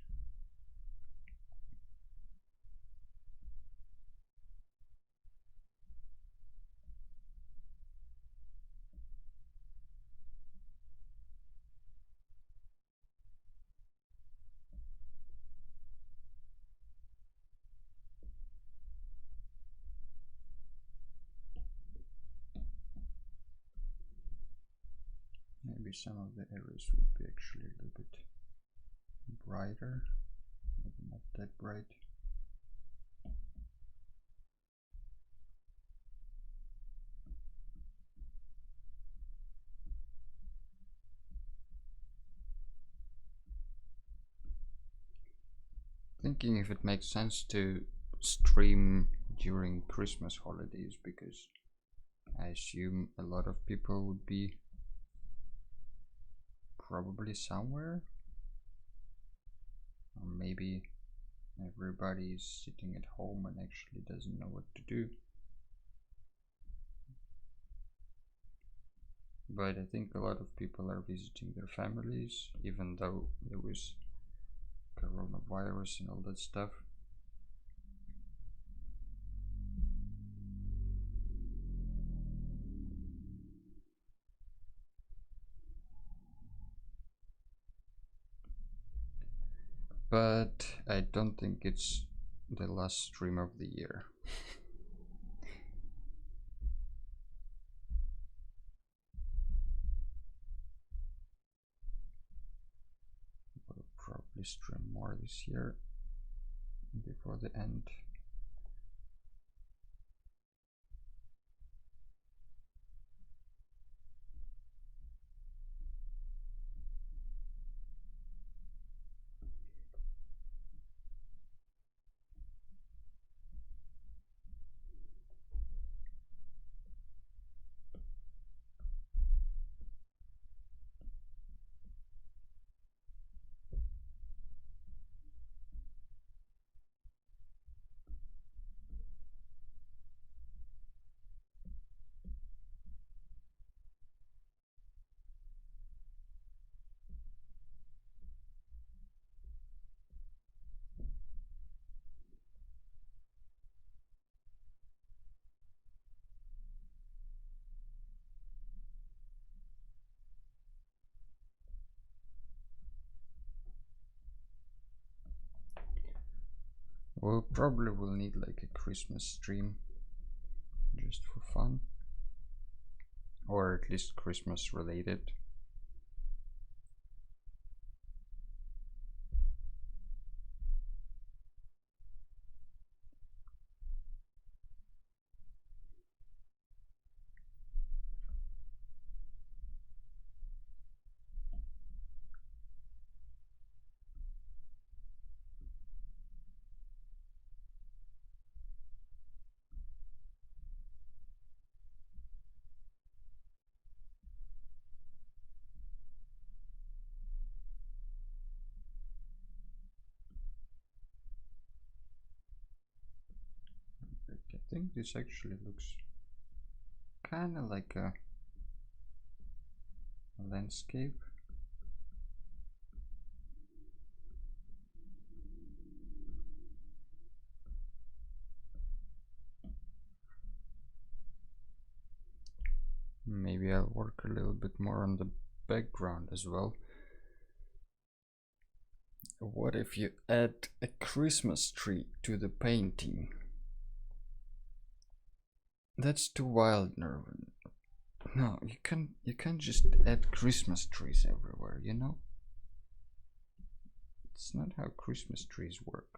Maybe some of the areas would be actually a little bit brighter, maybe not that bright. Thinking if it makes sense to stream during Christmas holidays, because I assume a lot of people would be probably somewhere, or maybe everybody is sitting at home and actually doesn't know what to do. But I think a lot of people are visiting their families, even though there was coronavirus and all that stuff. But I don't think it's the last stream of the year. We'll probably stream more this year before the end. We'll probably will need like a Christmas stream just for fun, or at least Christmas related. think this actually looks kind of like a landscape. Maybe I'll work a little bit more on the background as well. What if you add a Christmas tree to the painting? That's too wild, Nervin. No, you can't just add Christmas trees everywhere, you know? It's not how Christmas trees work.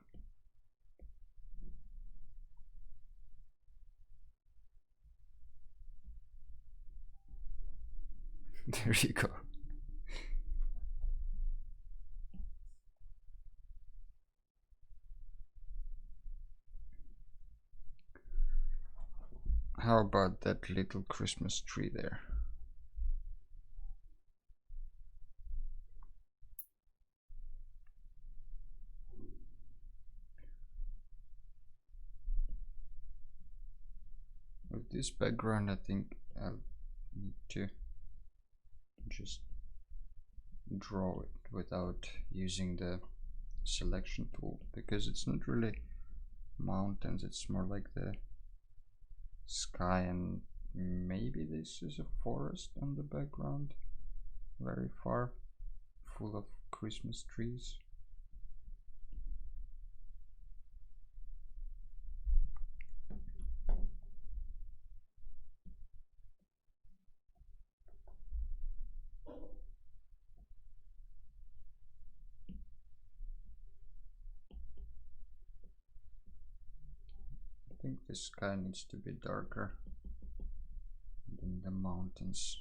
There you go. How about that little Christmas tree there? With this background, I think I'll need to just draw it without using the selection tool, because it's not really mountains, it's more like the sky, and maybe this is a forest on the background, very far, full of Christmas trees. I think the sky needs to be darker than the mountains.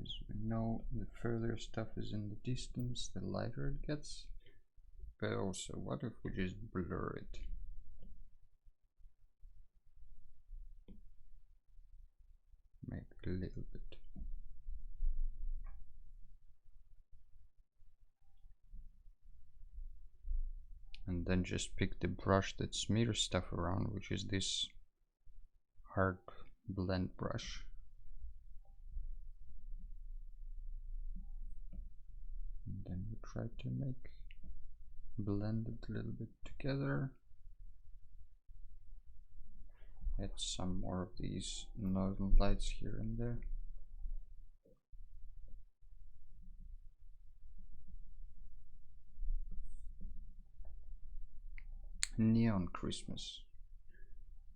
As we know, the further stuff is in the distance, the lighter it gets. But also, what if we just blur it? Maybe a little bit. And then just pick the brush that smears stuff around, which is this hard blend brush. And then we try to blend it a little bit together. Add some more of these northern lights here and there. Neon Christmas.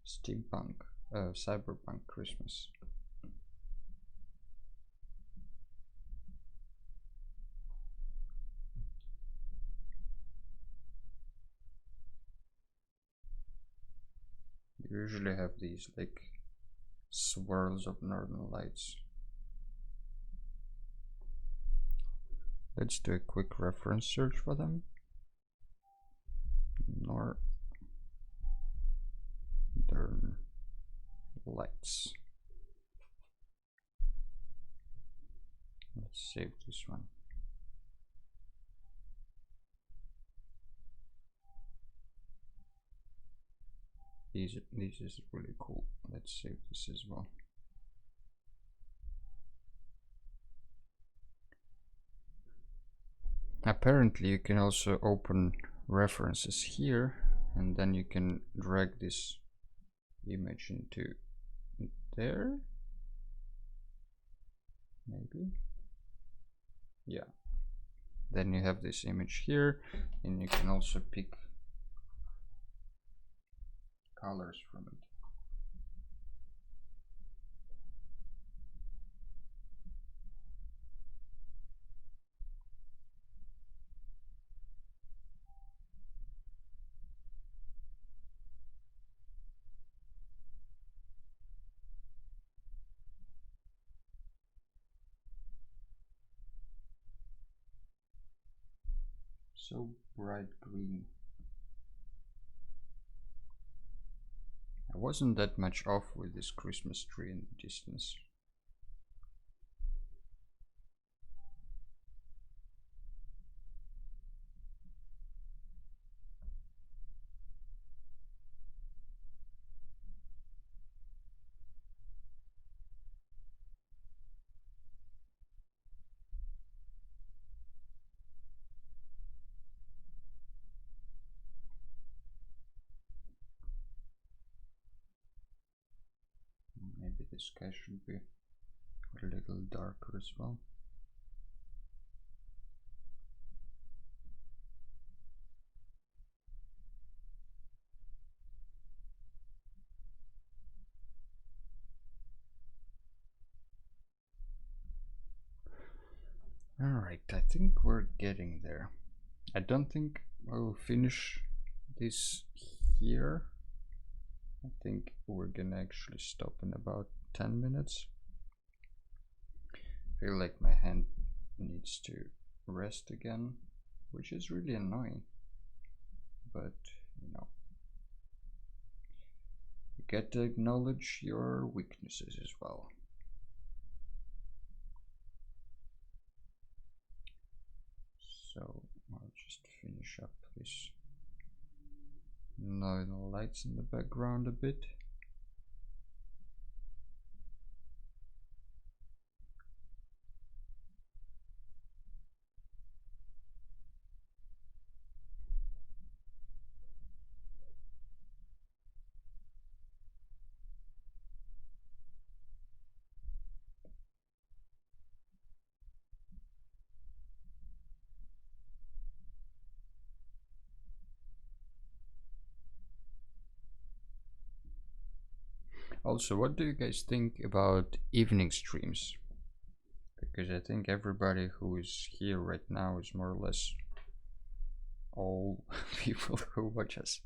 Steampunk. Cyberpunk Christmas. You usually have these like swirls of northern lights. Let's do a quick reference search for them. Northern lights. Let's save this one. This is really cool. Let's save this as well. Apparently you can also open references here, and then you can drag this image into there, maybe. Yeah, then you have this image here, and you can also pick colors from it. So bright green. I wasn't that much off with this Christmas tree in the distance. Maybe the sky should be a little darker as well. Alright, I think we're getting there. I don't think I'll finish this here. I think we're gonna actually stop in about 10 minutes. I feel like my hand needs to rest again, which is really annoying. But, you know, you get to acknowledge your weaknesses as well. So I'll just finish up this northern lights in the background a bit. Also, what do you guys think about evening streams? Because I think everybody who is here right now is more or less all people who watch us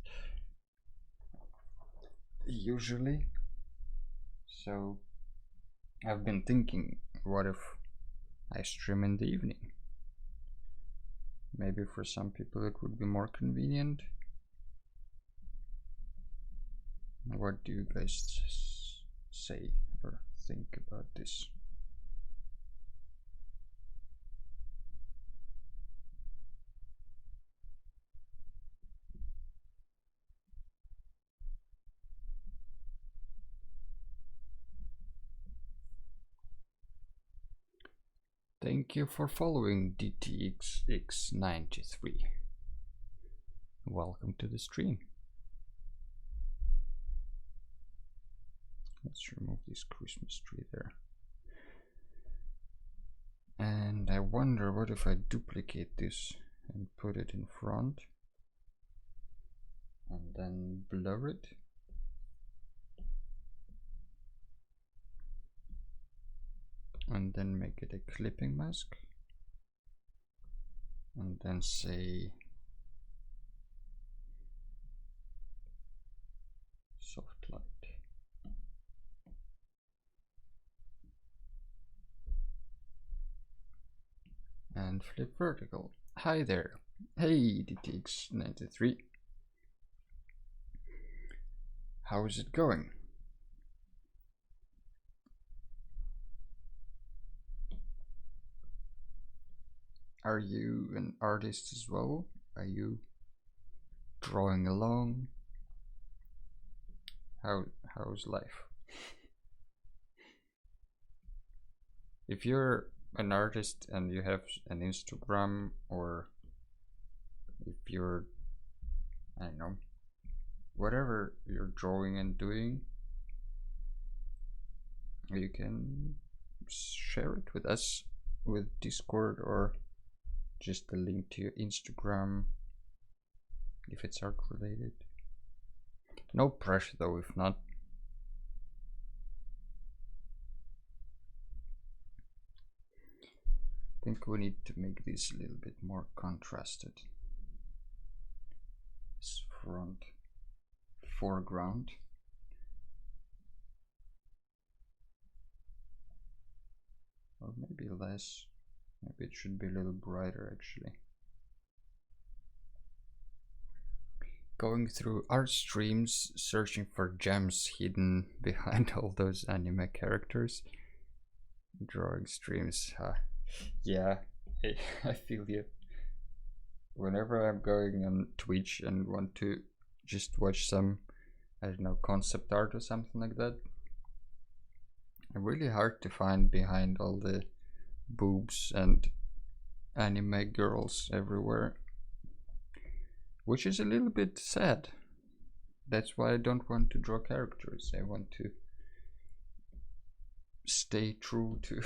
usually. So I've been thinking, what if I stream in the evening? Maybe for some people it would be more convenient. What do you guys say or think about this? Thank you for following DTXX93. Welcome to the stream. Let's remove this Christmas tree there. And I wonder what if I duplicate this and put it in front and then blur it. And then make it a clipping mask. And then say soft light. And flip vertical. Hi there. Hey DTX93. How is it going? Are you an artist as well? Are you drawing along? How's life? If you're an artist and you have an Instagram, or if you're, I don't know, whatever you're drawing and doing, you can share it with us with Discord, or just a link to your Instagram if it's art related. No pressure though, if not. I think we need to make this a little bit more contrasted. This front foreground. Or maybe less. Maybe it should be a little brighter actually. going through art streams, searching for gems hidden behind all those anime characters. Drawing streams, yeah, I feel you. Whenever I'm going on Twitch and want to just watch some, I don't know, concept art or something like that, it's really hard to find behind all the boobs and anime girls everywhere, which is a little bit sad. That's why I don't want to draw characters. I want to stay true to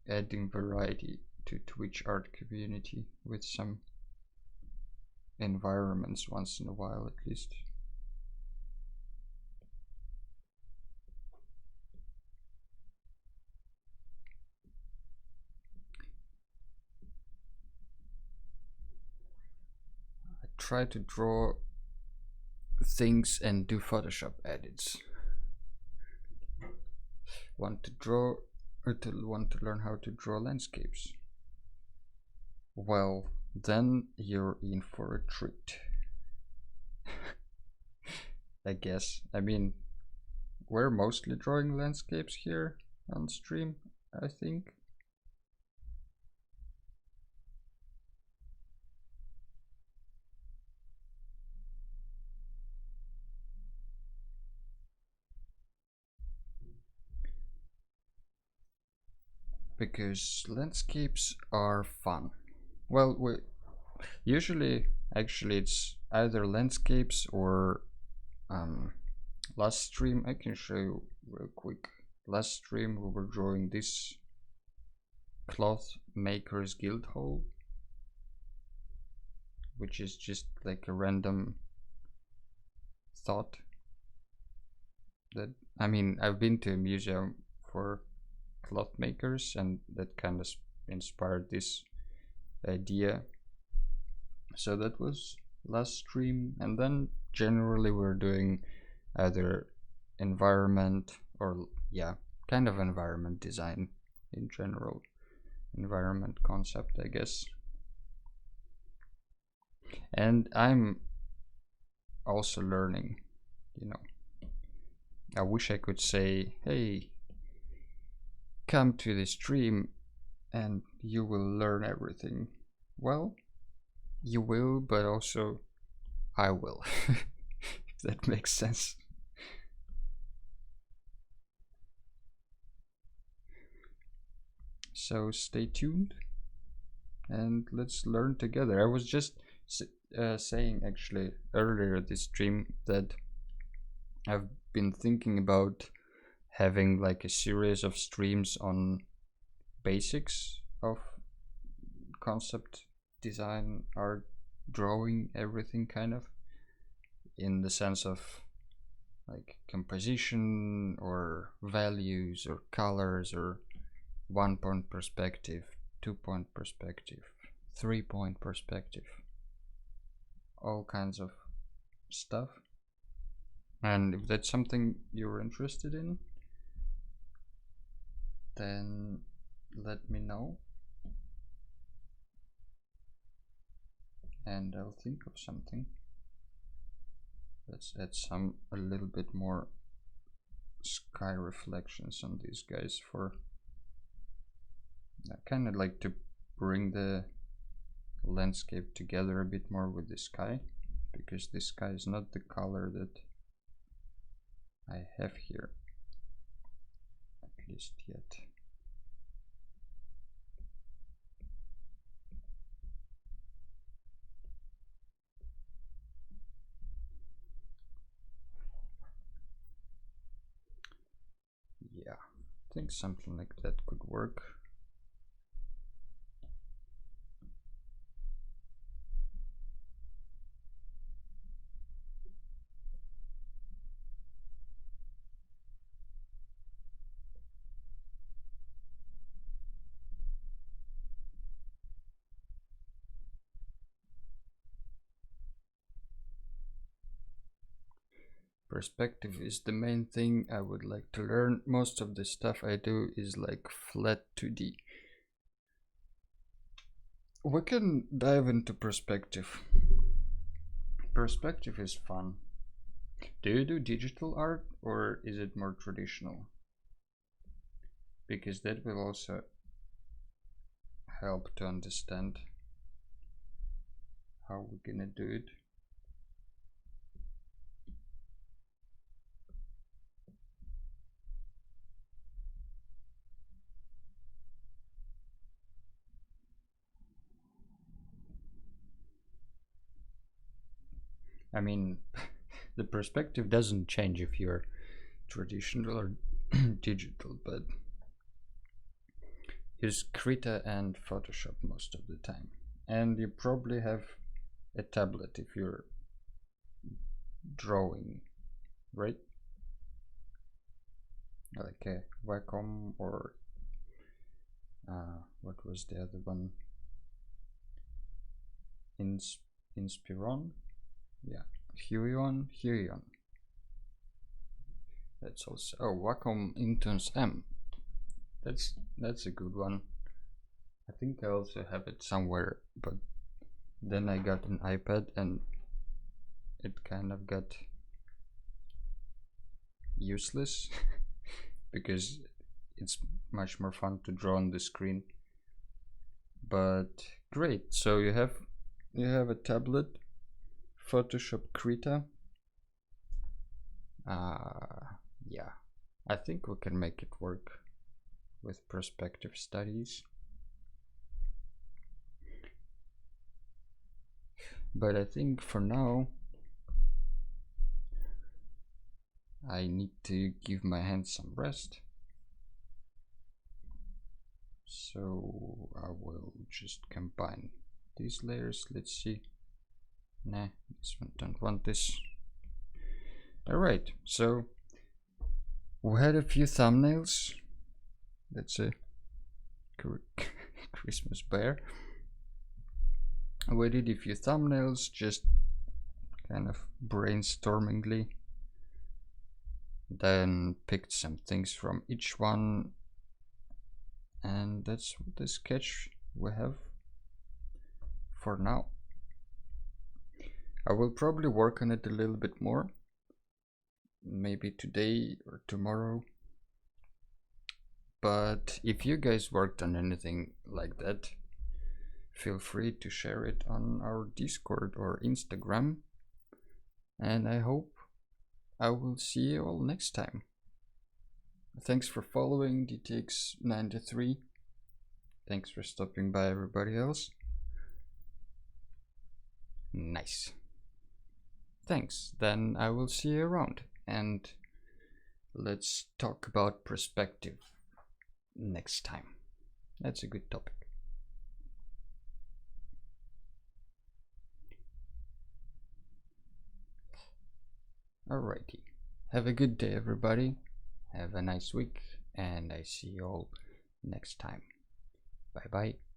adding variety to Twitch art community with some environments once in a while at least. I try to draw things and do Photoshop edits. Want to draw or want to learn how to draw landscapes? Well, then you're in for a treat. I guess. I mean, we're mostly drawing landscapes here on stream, I think. Because landscapes are fun. Well, usually, actually, it's either landscapes or last stream. I can show you real quick. Last stream we were drawing this cloth makers guild hall, which is just like a random thought that, I mean, I've been to a museum for cloth makers and that kind of inspired this idea. So that was last stream, and then generally we're doing either environment or kind of environment design in general, environment concept, I guess. And I'm also learning, you know. I wish I could say, hey, come to the stream and you will learn everything. Well, you will, but also I will, if that makes sense. So stay tuned and let's learn together. I was just saying actually earlier this stream that I've been thinking about having like a series of streams on basics of concept design, art, drawing, everything kind of, in the sense of like composition or values or colors or 1-point perspective, 2-point perspective, 3-point perspective, all kinds of stuff. And if that's something you're interested in, then let me know and I'll think of something. Let's add a little bit more sky reflections on these guys. For I kind of like to bring the landscape together a bit more with the sky, because this sky is not the color that I have here, at least yet. Yeah, I think something like that could work. Perspective is the main thing I would like to learn. Most of the stuff I do is like flat 2D. We can dive into perspective. Perspective is fun. Do you do digital art or is it more traditional? Because that will also help to understand how we're gonna do it. I mean, the perspective doesn't change if you're traditional or digital, but use Krita and Photoshop most of the time. And you probably have a tablet if you're drawing, right? Like a Wacom or what was the other one? Inspiron? Yeah, Huion. That's also, oh, Wacom Intunes M. That's a good one. I think I also have it somewhere, but then I got an iPad and it kind of got useless because it's much more fun to draw on the screen. But great, so you have a tablet, Photoshop Krita. Yeah, I think we can make it work with perspective studies. But I think for now I need to give my hands some rest. So I will just combine these layers. Let's see. Nah, this one, don't want this. Alright, so we had a few thumbnails. That's a Christmas bear. We did a few thumbnails, just kind of brainstormingly. Then picked some things from each one. And that's the sketch we have for now. I will probably work on it a little bit more. Maybe today or tomorrow. But if you guys worked on anything like that, feel free to share it on our Discord or Instagram. And I hope I will see you all next time. Thanks for following DTX93. Thanks for stopping by, everybody else. Nice. Thanks. Then I will see you around. And let's talk about perspective next time. That's a good topic. Alrighty. Have a good day, everybody. Have a nice week, and I see you all next time. Bye bye.